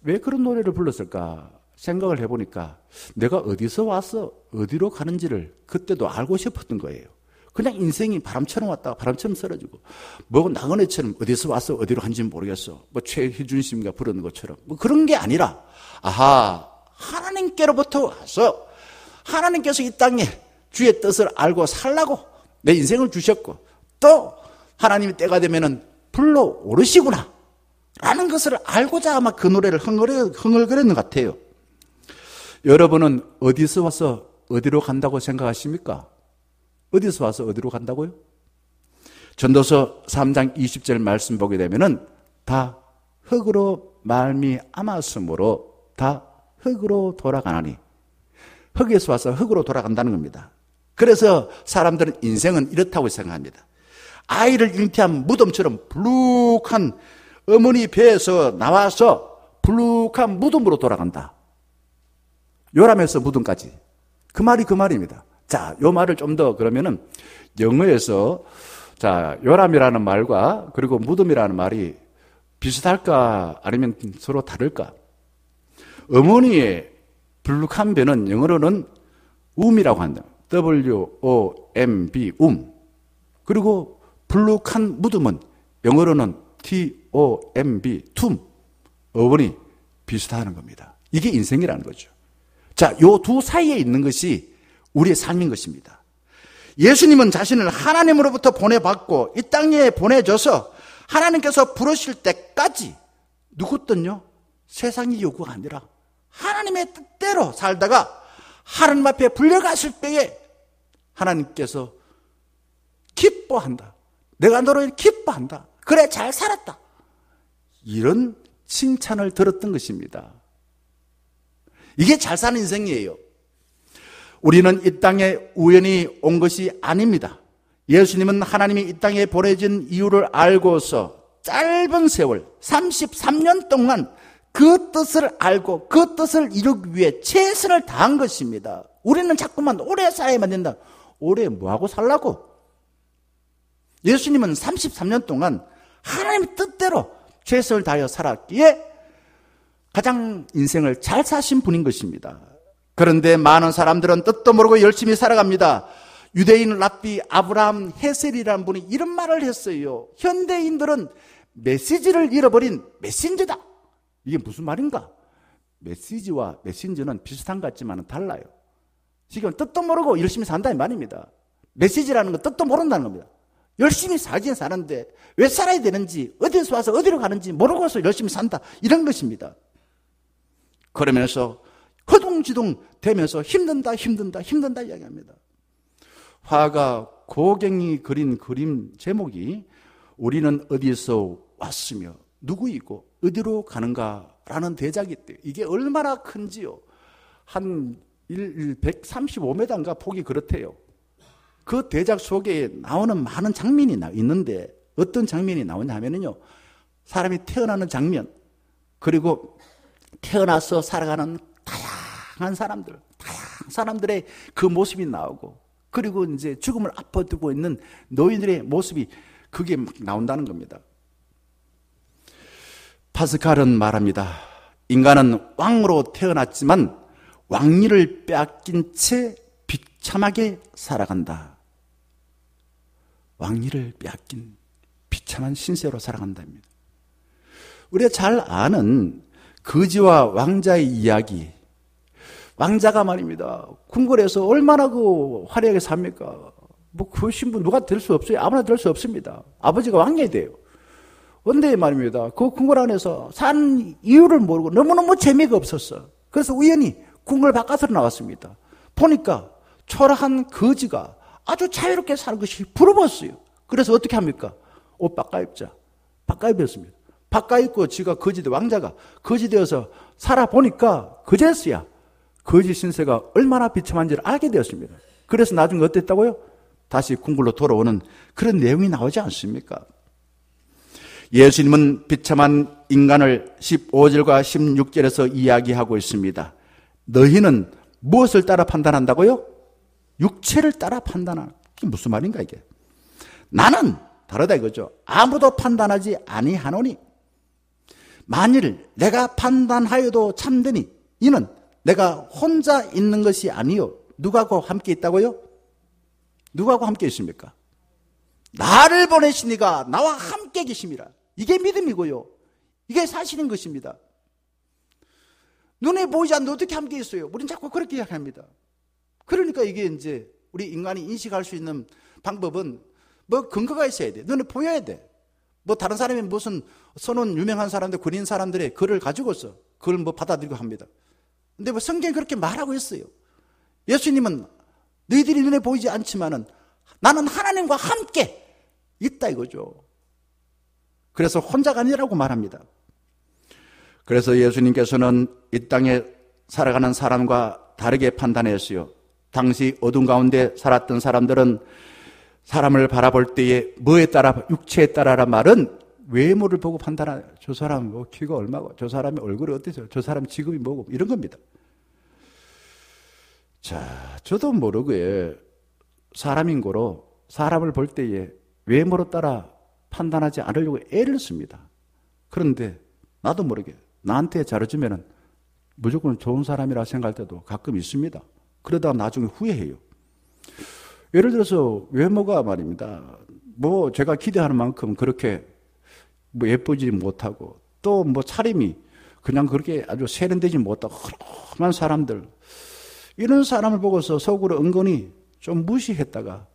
왜 그런 노래를 불렀을까? 생각을 해보니까 내가 어디서 와서 어디로 가는지를 그때도 알고 싶었던 거예요. 그냥 인생이 바람처럼 왔다가 바람처럼 사라지고 뭐 나그네처럼 어디서 와서 어디로 간지 모르겠어. 뭐 최희준 씨가 부르는 것처럼 뭐 그런 게 아니라 하나님께로부터 와서 하나님께서 이 땅에 주의 뜻을 알고 살라고 내 인생을 주셨고 또 하나님이 때가 되면은 불러오르시구나 라는 것을 알고자 아마 그 노래를 흥얼거렸는 것 같아요. 여러분은 어디서 와서 어디로 간다고 생각하십니까? 어디서 와서 어디로 간다고요? 전도서 3장 20절 말씀 보게 되면은 다 흙으로 말미암았으므로 다 흙으로 돌아가나니 흙에서 와서 흙으로 돌아간다는 겁니다. 그래서 사람들은 인생은 이렇다고 생각합니다. 아이를 잉태한 무덤처럼 불룩한 어머니 배에서 나와서 불룩한 무덤으로 돌아간다. 요람에서 무덤까지. 그 말이 그 말입니다. 자, 요 말을 좀 더 그러면은 영어에서 자, 요람이라는 말과 그리고 무덤이라는 말이 비슷할까 아니면 서로 다를까? 어머니의 불룩한 배는 영어로는 wom이라고 한다. W-O-M-B, 그리고 불룩한 무덤은 영어로는 T-O-M-B, tomb. 어원이 비슷하는 겁니다. 이게 인생이라는 거죠. 자, 요 두 사이에 있는 것이 우리의 삶인 것입니다. 예수님은 자신을 하나님으로부터 보내받고 이 땅에 보내져서 하나님께서 부르실 때까지 누구든요? 세상의 요구가 아니라 하나님의 뜻대로 살다가 하나님 앞에 불려갔을 때에 하나님께서 기뻐한다. 내가 너를 기뻐한다. 그래, 잘 살았다. 이런 칭찬을 들었던 것입니다. 이게 잘 사는 인생이에요. 우리는 이 땅에 우연히 온 것이 아닙니다. 예수님은 하나님이 이 땅에 보내진 이유를 알고서 짧은 세월 33년 동안 그 뜻을 알고 그 뜻을 이루기 위해 최선을 다한 것입니다. 우리는 자꾸만 오래 살아야만 된다. 오래 뭐하고 살라고? 예수님은 33년 동안 하나님의 뜻대로 최선을 다하여 살았기에 가장 인생을 잘 사신 분인 것입니다. 그런데 많은 사람들은 뜻도 모르고 열심히 살아갑니다. 유대인 랍비 아브라함 헤셀이라는 분이 이런 말을 했어요. 현대인들은 메시지를 잃어버린 메신저다. 이게 무슨 말인가? 메시지와 메신저는 비슷한 것 같지만 달라요. 지금 뜻도 모르고 열심히 산다는 말입니다. 메시지라는 건 뜻도 모른다는 겁니다. 열심히 살긴 사는데 왜 살아야 되는지, 어디서 와서 어디로 가는지 모르고서 열심히 산다, 이런 것입니다. 그러면서 허둥지둥 되면서 힘든다 이야기합니다. 화가 고갱이 그린 그림 제목이 우리는 어디서 왔으며 누구이고 어디로 가는가라는 대작이 있대요. 이게 얼마나 큰지요. 한 135m인가 폭이 그렇대요. 그 대작 속에 나오는 많은 장면이 있는데 어떤 장면이 나오냐 하면요, 사람이 태어나는 장면, 그리고 태어나서 살아가는 다양한 사람들의 그 모습이 나오고, 그리고 이제 죽음을 앞두고 있는 노인들의 모습이 그게 막 나온다는 겁니다. 파스칼은 말합니다. 인간은 왕으로 태어났지만 왕위를 빼앗긴 채 비참하게 살아간다. 왕위를 빼앗긴 비참한 신세로 살아간답니다. 우리가 잘 아는 거지와 왕자의 이야기. 왕자가 말입니다. 궁궐에서 얼마나 그 화려하게 삽니까? 뭐 그 신분 누가 될 수 없어요. 아무나 될 수 없습니다. 아버지가 왕이 돼요. 근데 말입니다. 그 궁궐 안에서 산 이유를 모르고 너무너무 재미가 없었어. 그래서 우연히 궁궐 바깥으로 나왔습니다. 보니까 초라한 거지가 아주 자유롭게 사는 것이 부러웠어요. 그래서 어떻게 합니까? 옷 바꿔입자. 바꿔입었습니다. 바꿔입고 지가 거지 왕자가 거지 되어서 살아보니까 그제서야 거지 신세가 얼마나 비참한지를 알게 되었습니다. 그래서 나중에 어땠다고요? 다시 궁궐로 돌아오는 그런 내용이 나오지 않습니까? 예수님은 비참한 인간을 15절과 16절에서 이야기하고 있습니다. 너희는 무엇을 따라 판단한다고요? 육체를 따라 판단하는. 이게 무슨 말인가 이게? 나는 다르다 이거죠. 아무도 판단하지 아니하노니 만일 내가 판단하여도 참되니 이는 내가 혼자 있는 것이 아니요. 누가하고 함께 있다고요? 누가하고 함께 있습니까? 나를 보내신 이가 나와 함께 계심이라. 이게 믿음이고요. 이게 사실인 것입니다. 눈에 보이지 않는데 어떻게 함께 있어요? 우리는 자꾸 그렇게 이야기합니다. 그러니까 이게 이제 우리 인간이 인식할 수 있는 방법은 뭐 근거가 있어야 돼. 눈에 보여야 돼. 뭐 다른 사람이 무슨 선원 유명한 사람들, 군인 사람들의 글을 가지고서 그걸 뭐 받아들이고 합니다. 근데 뭐 성경이 그렇게 말하고 있어요. 예수님은 너희들이 눈에 보이지 않지만은 나는 하나님과 함께 있다 이거죠. 그래서 혼자가 아니라고 말합니다. 그래서 예수님께서는 이 땅에 살아가는 사람과 다르게 판단했어요. 당시 어둠 가운데 살았던 사람들은 사람을 바라볼 때에 뭐에 따라, 육체에 따라란 말은 외모를 보고 판단하죠. 저 사람 뭐 키가 얼마고, 저 사람의 얼굴이 어때서, 저 사람 직업이 뭐고, 이런 겁니다. 자, 저도 모르게 사람인 거로 사람을 볼 때에 외모로 따라 판단하지 않으려고 애를 씁니다. 그런데 나도 모르게 나한테 잘해주면은 무조건 좋은 사람이라 생각할 때도 가끔 있습니다. 그러다가 나중에 후회해요. 예를 들어서 외모가 말입니다. 뭐 제가 기대하는 만큼 그렇게 뭐 예쁘지 못하고 또 뭐 차림이 그냥 그렇게 아주 세련되지 못하고 험한 사람들, 이런 사람을 보고서 속으로 은근히 좀 무시했다가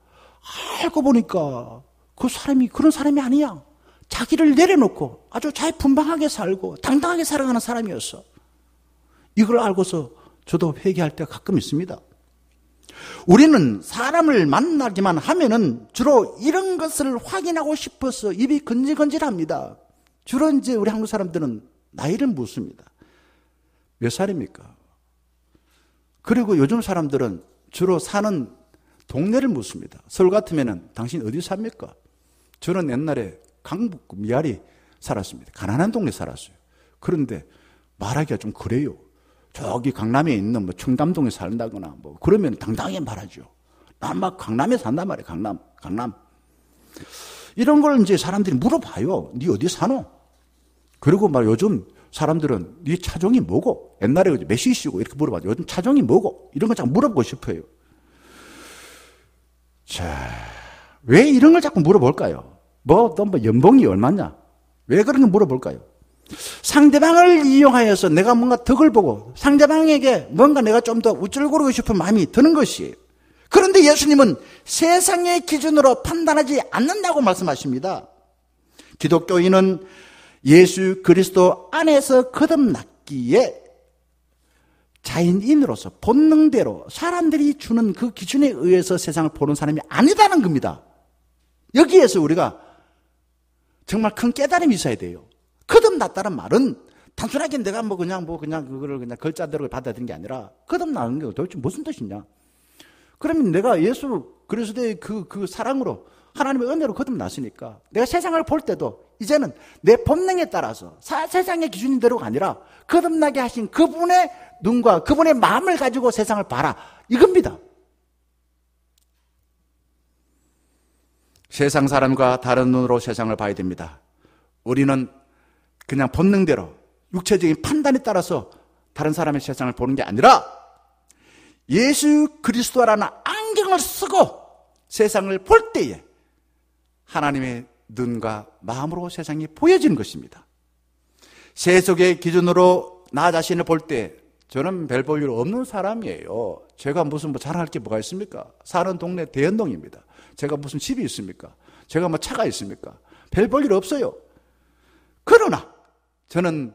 알고 보니까 그 사람이 그런 사람이 아니야. 자기를 내려놓고 아주 자유분방하게 살고 당당하게 살아가는 사람이었어. 이걸 알고서 저도 회개할 때가 가끔 있습니다. 우리는 사람을 만나기만 하면은 주로 이런 것을 확인하고 싶어서 입이 건질건질합니다. 주로 이제 우리 한국 사람들은 나이를 묻습니다. 몇 살입니까? 그리고 요즘 사람들은 주로 사는 동네를 묻습니다. 서울 같으면은 당신 어디 삽니까? 저는 옛날에 강북 미아리 살았습니다. 가난한 동네 살았어요. 그런데 말하기가 좀 그래요. 저기 강남에 있는 뭐 청담동에 산다거나 뭐 그러면 당당하게 말하죠. 난 막 강남에 산단 말이에요. 강남. 이런 걸 이제 사람들이 물어봐요. 네 어디 사노? 그리고 막 요즘 사람들은 네 차종이 뭐고? 옛날에 몇 시시고 이렇게 물어봐요. 요즘 차종이 뭐고? 이런 거 자꾸 물어보고 싶어요. 자, 왜 이런 걸 자꾸 물어볼까요? 너 뭐 연봉이 얼마냐? 왜 그런 거 물어볼까요? 상대방을 이용하여서 내가 뭔가 덕을 보고 상대방에게 뭔가 내가 좀 더 우쭐거리고 싶은 마음이 드는 것이에요. 그런데 예수님은 세상의 기준으로 판단하지 않는다고 말씀하십니다. 기독교인은 예수 그리스도 안에서 거듭났기에 자연인으로서 본능대로 사람들이 주는 그 기준에 의해서 세상을 보는 사람이 아니다는 겁니다. 여기에서 우리가 정말 큰 깨달음이 있어야 돼요. 거듭났다는 말은 단순하게 내가 그냥 그거를 그냥 글자대로 받아들이는 게 아니라 거듭나는 게 도대체 무슨 뜻이냐? 그러면 내가 예수 그리스도의 그 사랑으로 하나님의 은혜로 거듭났으니까 내가 세상을 볼 때도 이제는 내 본능에 따라서 세상의 기준대로가 아니라 거듭나게 하신 그분의 눈과 그분의 마음을 가지고 세상을 봐라, 이겁니다. 세상 사람과 다른 눈으로 세상을 봐야 됩니다. 우리는 그냥 본능대로 육체적인 판단에 따라서 다른 사람의 세상을 보는 게 아니라 예수 그리스도라는 안경을 쓰고 세상을 볼 때에 하나님의 눈과 마음으로 세상이 보여지는 것입니다. 세속의 기준으로 나 자신을 볼 때 저는 별 볼 일 없는 사람이에요. 제가 무슨 자랑할 게 뭐가 있습니까? 사는 동네 대연동입니다. 제가 무슨 집이 있습니까? 제가 차가 있습니까? 별 볼 일 없어요. 그러나 저는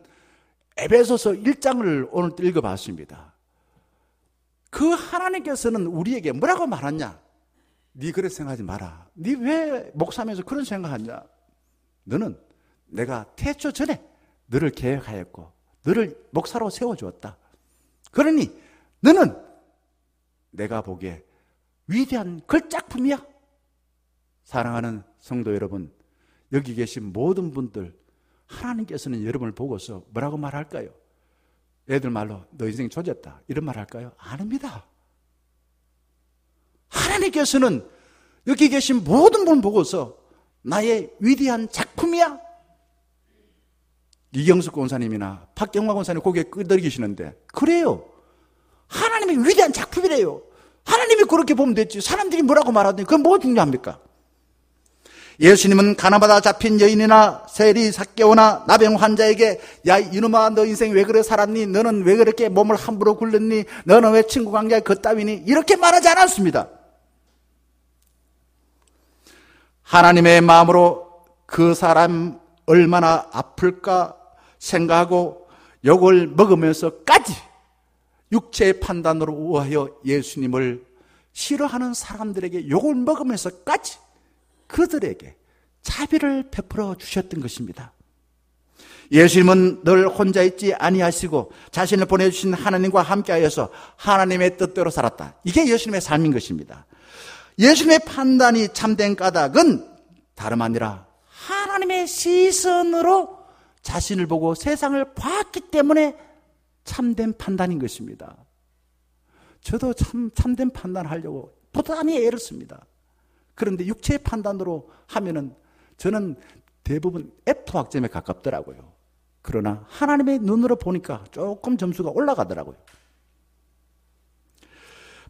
에베소서 1장을 오늘 읽어봤습니다. 그 하나님께서는 우리에게 뭐라고 말하냐? 네 그렇게 생각하지 마라. 네 왜 목사면서 그런 생각하냐? 너는 내가 태초 전에 너를 계획하였고 너를 목사로 세워주었다. 그러니 너는 내가 보기에 위대한 걸작품이야. 사랑하는 성도 여러분, 여기 계신 모든 분들, 하나님께서는 여러분을 보고서 뭐라고 말할까요? 애들 말로 너 인생 조졌다 이런 말 할까요? 아닙니다. 하나님께서는 여기 계신 모든 분 보고서 나의 위대한 작품이야. 이경숙 권사님이나 박경화 권사님 고개 끄덕이시는데 그래요. 하나님의 위대한 작품이래요. 하나님이 그렇게 보면 됐지. 사람들이 뭐라고 말하더니 그건 뭐가 중요합니까? 예수님은 가나마다 잡힌 여인이나 세리 삭개오나 나병 환자에게 야 이놈아 너 인생 왜 그래 살았니? 너는 왜 그렇게 몸을 함부로 굴렸니? 너는 왜 친구 관계가 그따위니? 이렇게 말하지 않았습니다. 하나님의 마음으로 그 사람 얼마나 아플까 생각하고 욕을 먹으면서까지 육체의 판단으로 우하여 예수님을 싫어하는 사람들에게 욕을 먹으면서까지 그들에게 자비를 베풀어 주셨던 것입니다. 예수님은 늘 혼자 있지 아니하시고 자신을 보내주신 하나님과 함께하여서 하나님의 뜻대로 살았다. 이게 예수님의 삶인 것입니다. 예수님의 판단이 참된 까닭은 다름 아니라 하나님의 시선으로 자신을 보고 세상을 봤기 때문에 참된 판단인 것입니다. 저도 참된 판단하려고 부단히 애를 씁니다. 그런데 육체의 판단으로 하면은 저는 대부분 F 학점에 가깝더라고요. 그러나 하나님의 눈으로 보니까 조금 점수가 올라가더라고요.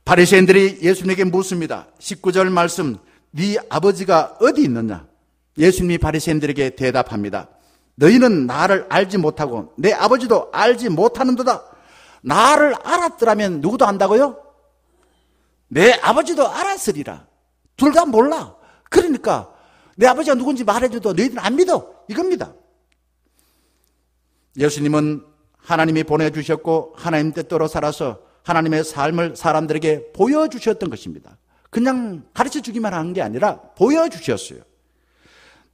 바리새인들이 예수님에게 묻습니다. 19절 말씀, 네 아버지가 어디 있느냐? 예수님이 바리새인들에게 대답합니다. 너희는 나를 알지 못하고 내 아버지도 알지 못하는도다. 나를 알았더라면 누구도 안다고요? 내 아버지도 알았으리라. 둘 다 몰라. 그러니까 내 아버지가 누군지 말해줘도 너희들은 안 믿어. 이겁니다. 예수님은 하나님이 보내주셨고 하나님 뜻대로 살아서 하나님의 삶을 사람들에게 보여주셨던 것입니다. 그냥 가르쳐주기만 한 게 아니라 보여주셨어요.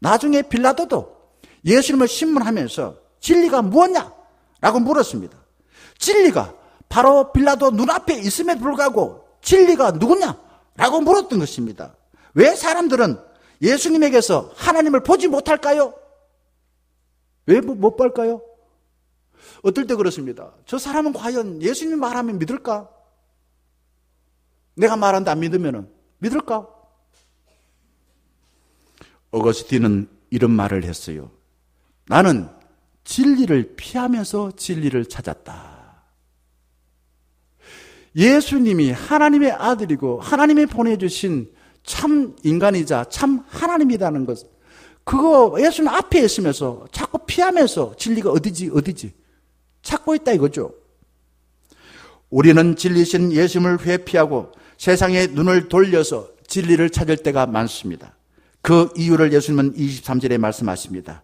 나중에 빌라도도 예수님을 신문하면서 진리가 무엇냐? 라고 물었습니다. 진리가 바로 빌라도 눈앞에 있음에도 불구하고 진리가 누구냐? 라고 물었던 것입니다. 왜 사람들은 예수님에게서 하나님을 보지 못할까요? 왜 못 볼까요? 어떨 때 그렇습니다. 저 사람은 과연 예수님 말하면 믿을까? 내가 말하는데 안 믿으면 믿을까? 어거스틴은 이런 말을 했어요. 나는 진리를 피하면서 진리를 찾았다. 예수님이 하나님의 아들이고 하나님이 보내주신 참 인간이자 참 하나님이라는 것, 그거 예수님 앞에 있으면서 자꾸 피하면서 진리가 어디지 찾고 있다 이거죠. 우리는 진리신 예수님을 회피하고 세상의 눈을 돌려서 진리를 찾을 때가 많습니다. 그 이유를 예수님은 23절에 말씀하십니다.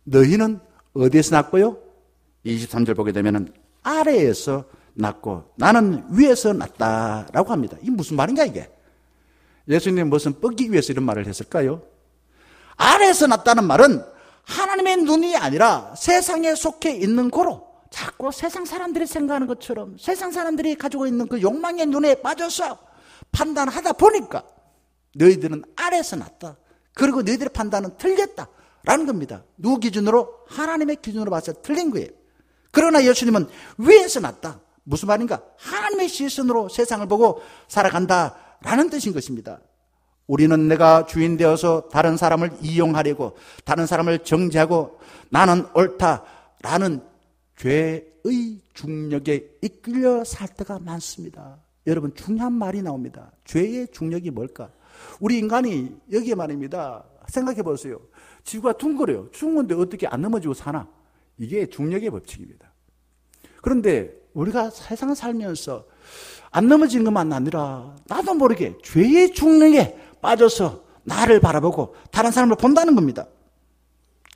너희는 어디에서 났고요? 23절 보게 되면 아래에서 났고 나는 위에서 났다라고 합니다. 이게 무슨 말인가 이게? 예수님이 무슨 뻗기 위해서 이런 말을 했을까요? 아래에서 났다는 말은 하나님의 눈이 아니라 세상에 속해 있는 거로 자꾸 세상 사람들이 생각하는 것처럼 세상 사람들이 가지고 있는 그 욕망의 눈에 빠져서 판단하다 보니까 너희들은 아래에서 났다. 그리고 너희들의 판단은 틀렸다라는 겁니다. 누구 기준으로? 하나님의 기준으로 봐서 틀린 거예요. 그러나 예수님은 위에서 났다. 무슨 말인가? 하나님의 시선으로 세상을 보고 살아간다라는 뜻인 것입니다. 우리는 내가 주인 되어서 다른 사람을 이용하려고 다른 사람을 정죄하고 나는 옳다라는 죄의 중력에 이끌려 살 때가 많습니다. 여러분, 중요한 말이 나옵니다. 죄의 중력이 뭘까? 우리 인간이 여기에 말입니다. 생각해 보세요. 지구가 둥그래요. 둥근데 어떻게 안 넘어지고 사나? 이게 중력의 법칙입니다. 그런데 우리가 세상 살면서 안 넘어지는 것만 아니라 나도 모르게 죄의 중력에 빠져서 나를 바라보고 다른 사람을 본다는 겁니다.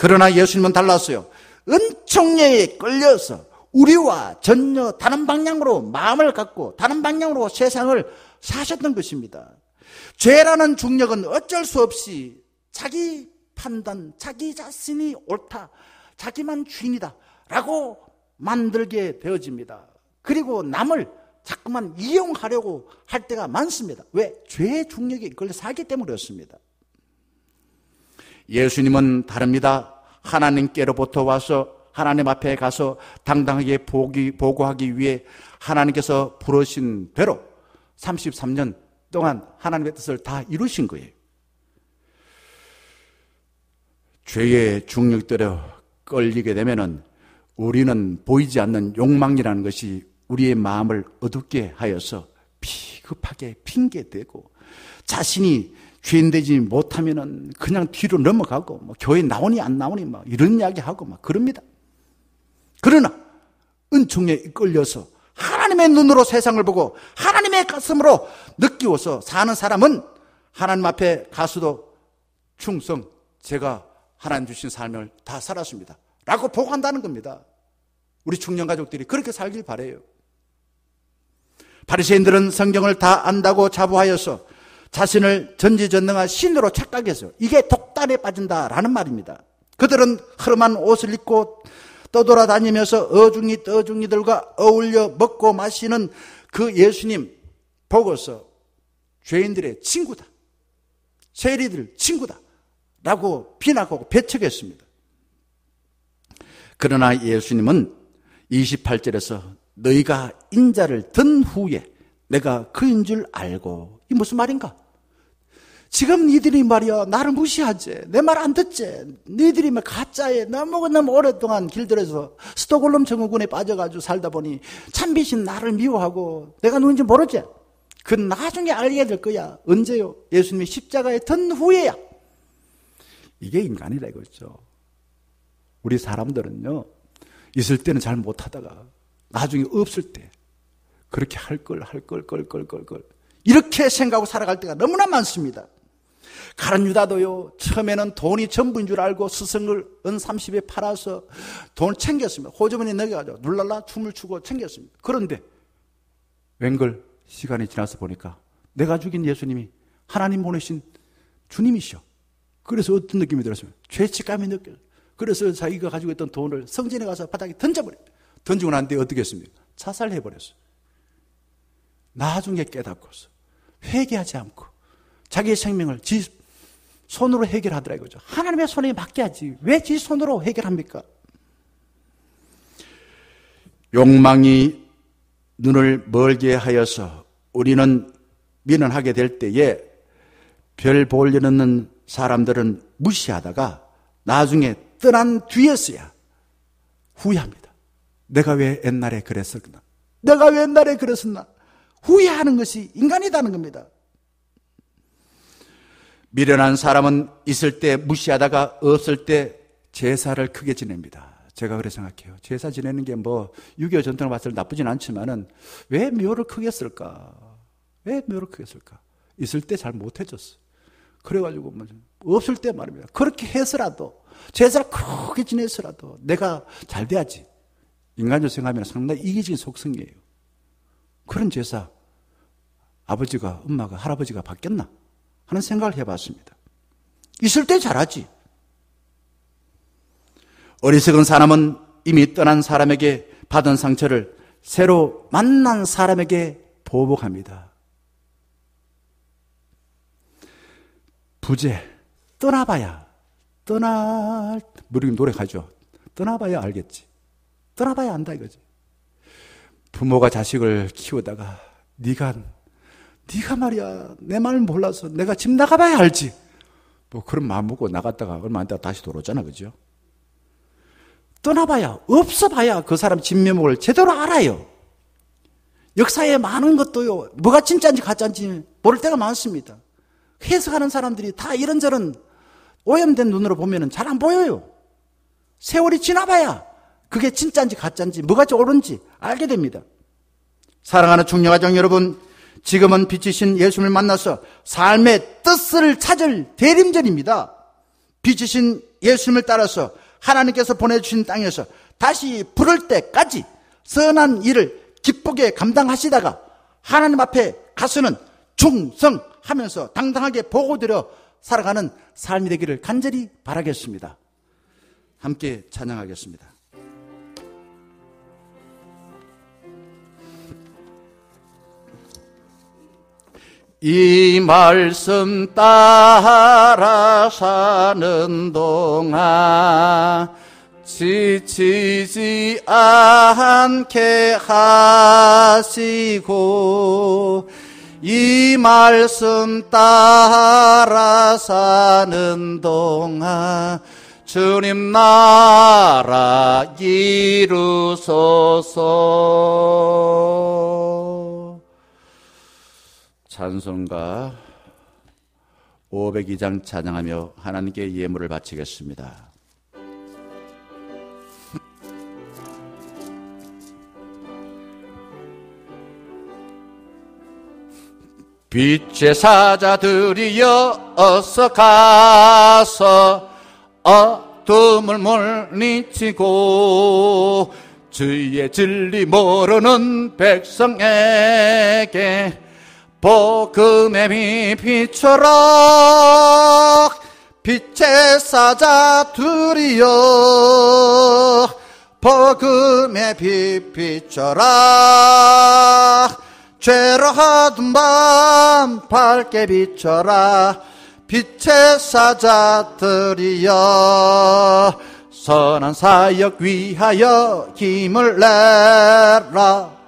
그러나 예수님은 달랐어요. 은총력에 끌려서 우리와 전혀 다른 방향으로 마음을 갖고 다른 방향으로 세상을 사셨던 것입니다. 죄라는 중력은 어쩔 수 없이 자기 판단, 자기 자신이 옳다, 자기만 주인이다 라고 만들게 되어집니다. 그리고 남을 자꾸만 이용하려고 할 때가 많습니다. 왜? 죄의 중력에 이끌려 살기 때문에 그렇습니다. 예수님은 다릅니다. 하나님께로부터 와서 하나님 앞에 가서 당당하게 보고하기 위해 하나님께서 부르신 대로 33년 동안 하나님의 뜻을 다 이루신 거예요. 죄의 중력대로 끌리게 되면은 우리는 보이지 않는 욕망이라는 것이 우리의 마음을 어둡게 하여서 비겁하게 핑계대고 자신이 죄인되지 못하면은 그냥 뒤로 넘어가고 뭐 교회 나오니 안 나오니 막 이런 이야기하고 막 그럽니다. 그러나 은총에 이끌려서 하나님의 눈으로 세상을 보고 하나님의 가슴으로 느끼어서 사는 사람은 하나님 앞에 가서도 충성, 제가 하나님 주신 삶을 다 살았습니다 라고 보고한다는 겁니다. 우리 청년가족들이 그렇게 살길 바라요. 바리새인들은 성경을 다 안다고 자부하여서 자신을 전지전능한 신으로 착각해서 이게 독단에 빠진다라는 말입니다. 그들은 흐름한 옷을 입고 떠돌아다니면서 어중이들과 어울려 먹고 마시는 그 예수님 보고서 죄인들의 친구다, 세리들 친구다 라고 비난하고 배척했습니다. 그러나 예수님은 28절에서 너희가 인자를 든 후에 내가 그인 줄 알고, 이 무슨 말인가? 지금 니들이 말이야 나를 무시하지, 내 말 안 듣지, 니들이 막 가짜에 너무 오랫동안 길들여서 스톡홀름 증후군에 빠져가지고 살다 보니 참비신 나를 미워하고 내가 누군지 모르지? 그 나중에 알게 될 거야. 언제요? 예수님이 십자가에 든 후에야. 이게 인간이라 이거죠. 우리 사람들은요 있을 때는 잘 못하다가 나중에 없을 때 그렇게 할 걸 이렇게 생각하고 살아갈 때가 너무나 많습니다. 가룟 유다도요 처음에는 돈이 전부인 줄 알고 스승을 은 30에 팔아서 돈을 챙겼습니다. 호주머니에 넣어가지고 눌랄라 춤을 추고 챙겼습니다. 그런데 웬걸 시간이 지나서 보니까 내가 죽인 예수님이 하나님 보내신 주님이시오. 그래서 어떤 느낌이 들었어요? 죄책감이 느껴요. 그래서 자기가 가지고 있던 돈을 성전에 가서 바닥에 던져버려요. 던지고 난 뒤에 어떻게 했습니까? 자살해버렸어요. 나중에 깨닫고서 회개하지 않고 자기의 생명을 지 손으로 해결하더라 이거죠. 하나님의 손에 맡겨야지 왜 지 손으로 해결합니까? 욕망이 눈을 멀게 하여서 우리는 미련하게 될 때에 별 보려는 사람들은 무시하다가 나중에 떠난 뒤에서야 후회합니다. 내가 왜 옛날에 그랬었나? 내가 왜 옛날에 그랬었나? 후회하는 것이 인간이라는 겁니다. 미련한 사람은 있을 때 무시하다가 없을 때 제사를 크게 지냅니다. 제가 그렇게 생각해요. 제사 지내는 게 뭐 6.25 전통을 봤을 때 나쁘진 않지만은 왜 묘를 크게 쓸까? 왜 묘를 크게 쓸까? 있을 때 잘 못해줬어. 그래가지고 없을 때 말입니다. 그렇게 해서라도 제사를 크게 지내서라도 내가 잘 돼야지. 인간적으로 생각하면 상당히 이기적인 속성이에요. 그런 제사 아버지가 엄마가 할아버지가 받겠나 하는 생각을 해봤습니다. 있을 때 잘하지. 어리석은 사람은 이미 떠난 사람에게 받은 상처를 새로 만난 사람에게 보복합니다. 부재 떠나봐야 우리 노력하죠. 떠나봐야 알겠지. 떠나봐야 안다 이거지. 부모가 자식을 키우다가 네가 말이야 내 말 몰라서 내가 집 나가봐야 알지. 뭐 그런 마음 먹고 나갔다가 얼마 안 있다가 다시 돌아오잖아, 그죠? 떠나봐야, 없어봐야 그 사람 진면목을 제대로 알아요. 역사에 많은 것도요, 뭐가 진짜인지 가짜인지 모를 때가 많습니다. 해석하는 사람들이 다 이런저런 오염된 눈으로 보면 잘 안 보여요. 세월이 지나봐야 그게 진짜인지 가짜인지 뭐가 옳은지 알게 됩니다. 사랑하는 중녀가정 여러분, 지금은 빛이신 예수님을 만나서 삶의 뜻을 찾을 대림절입니다. 빛이신 예수님을 따라서 하나님께서 보내주신 땅에서 다시 부를 때까지 선한 일을 기쁘게 감당하시다가 하나님 앞에 가서는 충성하면서 당당하게 보고드려 살아가는 삶이 되기를 간절히 바라겠습니다. 함께 찬양하겠습니다. 이 말씀 따라 사는 동안 지치지 않게 하시고 이 말씀 따라 사는 동안 주님 나라 이루소서. 찬송가 502장 찬양하며 하나님께 예물을 바치겠습니다. 빛의 사자들이여 어서 가서 어둠을 물리치고 주의 진리 모르는 백성에게 복음의 빛 비춰라. 빛의 사자들이여 복음의 빛 비춰라. 죄로 어두운 밤 밝게 비춰라. 빛의 사자들이여 선한 사역 위하여 힘을 내라.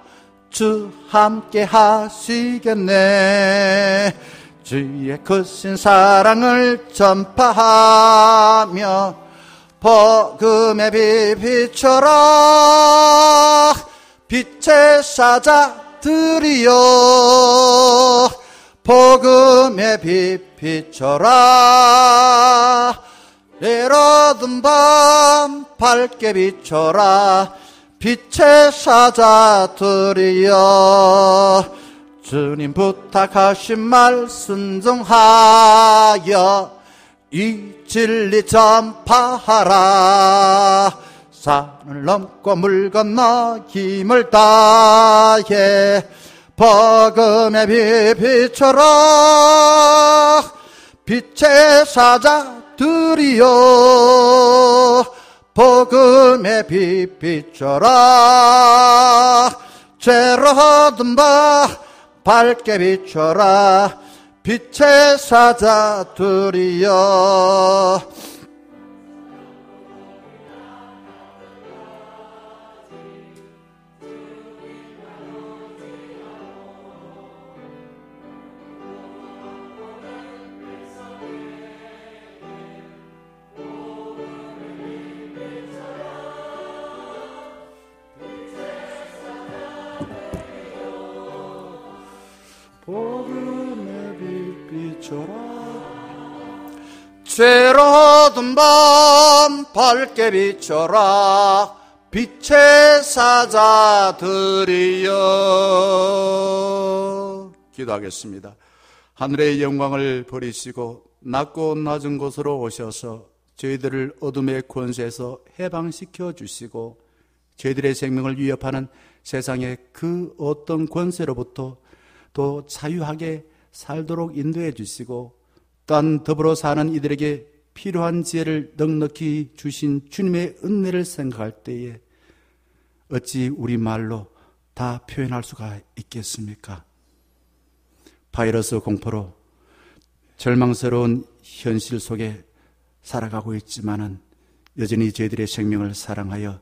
주 함께 하시겠네. 주의 크신 사랑을 전파하며 복음의 빛 비춰라. 빛의 사자들이여 복음의 빛 비춰라. 내려든 밤 밝게 비춰라. 빛의 사자들이여 주님 부탁하신 말 순종하여 이 진리 전파하라. 산을 넘고 물 건너 힘을 다해 복음의 빛 비춰라. 빛의 사자들이여 복음의 빛 비춰라. 죄로 어두운 밤 밝게 비춰라. 빛의 사자들이여 복음의 빛 비춰라. 죄로 어두운 밤 밝게 비춰라. 빛의 사자들이여. 기도하겠습니다. 하늘의 영광을 버리시고 낮고 낮은 곳으로 오셔서 저희들을 어둠의 권세에서 해방시켜 주시고 저희들의 생명을 위협하는 세상의 그 어떤 권세로부터 또 자유하게 살도록 인도해 주시고 또한 더불어 사는 이들에게 필요한 지혜를 넉넉히 주신 주님의 은혜를 생각할 때에 어찌 우리 말로 다 표현할 수가 있겠습니까? 바이러스 공포로 절망스러운 현실 속에 살아가고 있지만은 여전히 저희들의 생명을 사랑하여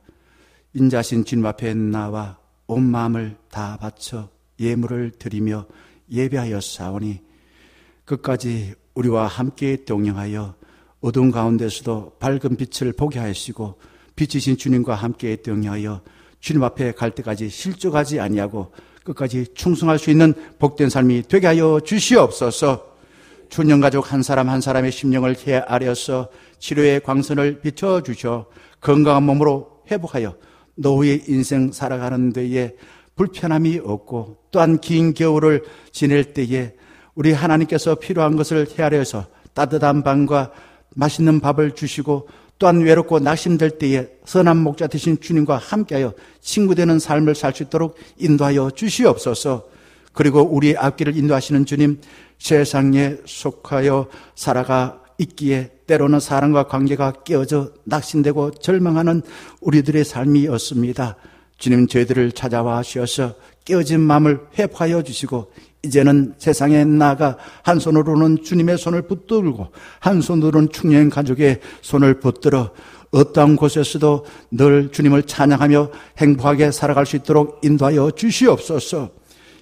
인자신 주님 앞에 나와 온 마음을 다 바쳐 예물을 드리며 예배하여 사오니 끝까지 우리와 함께 동행하여 어두운 가운데서도 밝은 빛을 보게 하시고 빛이신 주님과 함께 등하여 주님 앞에 갈 때까지 실족하지 아니하고 끝까지 충성할 수 있는 복된 삶이 되게 하여 주시옵소서. 춘년가족 한 사람 한 사람의 심령을 헤아려서 치료의 광선을 비춰주셔 건강한 몸으로 회복하여 노후의 인생 살아가는 데에 불편함이 없고 또한 긴 겨울을 지낼 때에 우리 하나님께서 필요한 것을 헤아려서 따뜻한 방과 맛있는 밥을 주시고 또한 외롭고 낙심될 때에 선한 목자 되신 주님과 함께하여 친구되는 삶을 살 수 있도록 인도하여 주시옵소서. 그리고 우리의 앞길을 인도하시는 주님, 세상에 속하여 살아가 있기에 때로는 사람과 관계가 깨어져 낙심되고 절망하는 우리들의 삶이었습니다. 주님, 저희들을 찾아와 하셔서 깨어진 마음을 회복하여 주시고 이제는 세상에 나아가 한 손으로는 주님의 손을 붙들고 한 손으로는 충년 가족의 손을 붙들어 어떠한 곳에서도 늘 주님을 찬양하며 행복하게 살아갈 수 있도록 인도하여 주시옵소서.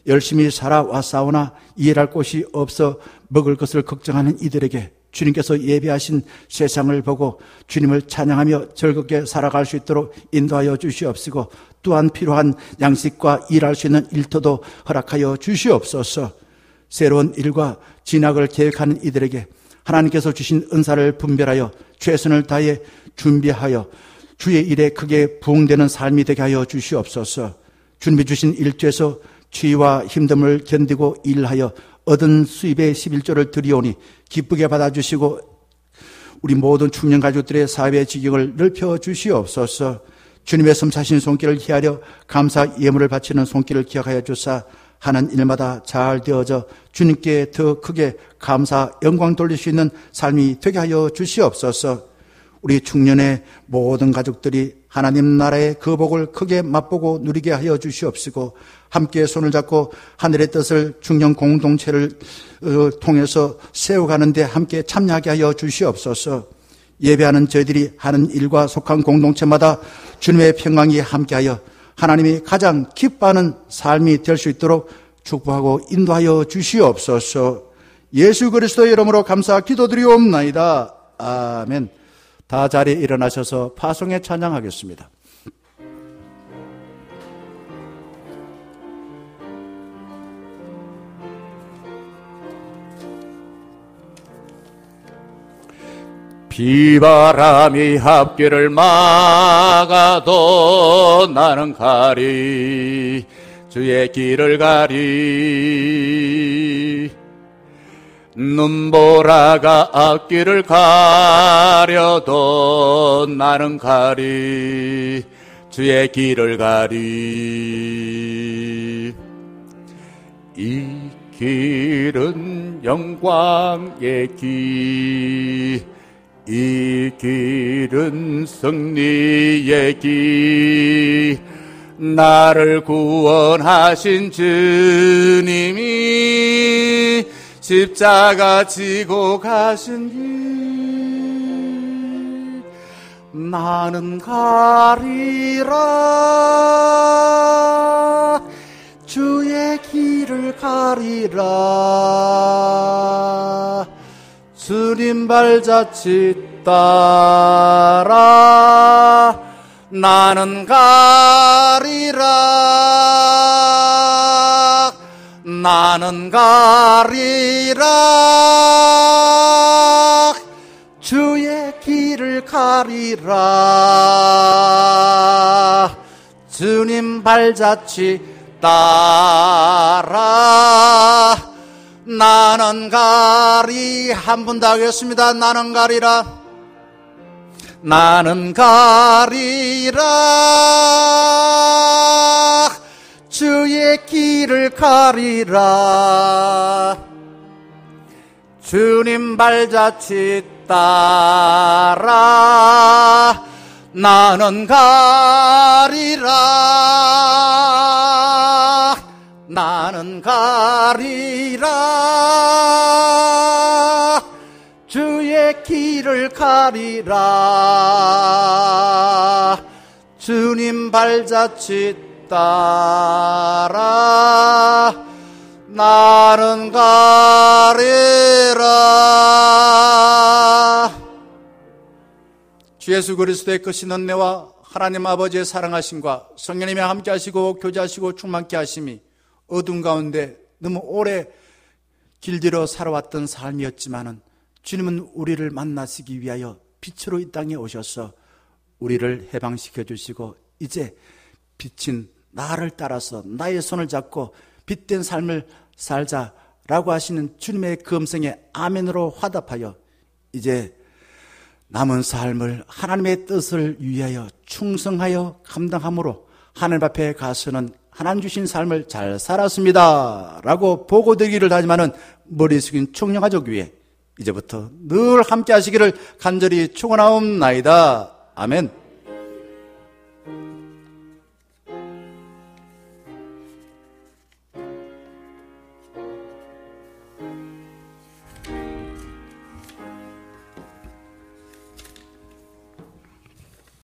열심히 살아왔사오나 일할 곳이 없어 먹을 것을 걱정하는 이들에게 주님께서 예비하신 세상을 보고 주님을 찬양하며 즐겁게 살아갈 수 있도록 인도하여 주시옵시고 또한 필요한 양식과 일할 수 있는 일터도 허락하여 주시옵소서. 새로운 일과 진학을 계획하는 이들에게 하나님께서 주신 은사를 분별하여 최선을 다해 준비하여 주의 일에 크게 부응되는 삶이 되게 하여 주시옵소서. 준비 주신 일주에서 추위와 힘듦을 견디고 일하여 얻은 수입의 11조를 드리오니 기쁘게 받아주시고 우리 모든 중년 가족들의 사회의 지경을 넓혀 주시옵소서. 주님의 섬차신 손길을 헤아려 감사 예물을 바치는 손길을 기억하여 주사 하는 일마다 잘 되어져 주님께 더 크게 감사 영광 돌릴 수 있는 삶이 되게 하여 주시옵소서. 우리 중년의 모든 가족들이 하나님 나라의 그 복을 크게 맛보고 누리게 하여 주시옵시고 함께 손을 잡고 하늘의 뜻을 중년 공동체를 통해서 세워가는 데 함께 참여하게 하여 주시옵소서. 예배하는 저희들이 하는 일과 속한 공동체마다 주님의 평강이 함께하여 하나님이 가장 기뻐하는 삶이 될 수 있도록 축복하고 인도하여 주시옵소서. 예수 그리스도의 이름으로 감사 기도드리옵나이다. 아멘. 다 자리에 일어나셔서 파송에 찬양하겠습니다. 비바람이 앞길을 막아도 나는 가리 주의 길을 가리 눈보라가 앞길을 가려도 나는 가리 주의 길을 가리 이 길은 영광의 길 이 길은 승리의 길 나를 구원하신 주님이 십자가 지고 가신 길 나는 가리라 주의 길을 가리라 주님 발자취 따라 나는 가리라 나는 가리라 주의 길을 가리라 주님 발자취 따라 나는 가리 한 번 더 하겠습니다. 나는 가리라 나는 가리라 주의 길을 가리라 주님 발자취 따라 나는 가리라 나는 가리라 주의 길을 가리라 주님 발자취 따라 나는 가리라 주 예수 그리스도의 크신 은혜와 하나님 아버지의 사랑하심과 성령님의 함께 하시고 교제하시고 충만케 하심이 어둠 가운데 너무 오래 길들여 살아왔던 삶이었지만은 주님은 우리를 만나시기 위하여 빛으로 이 땅에 오셔서 우리를 해방시켜 주시고 이제 빛인 나를 따라서 나의 손을 잡고 빛된 삶을 살자라고 하시는 주님의 그 음성에 아멘으로 화답하여 이제 남은 삶을 하나님의 뜻을 위하여 충성하여 감당함으로 하나님 앞에 가서는 하나님 주신 삶을 잘 살았습니다 라고 보고드리기를 하지만은 머리 숙인 총영가족 위에 이제부터 늘 함께 하시기를 간절히 축원하옵나이다. 아멘.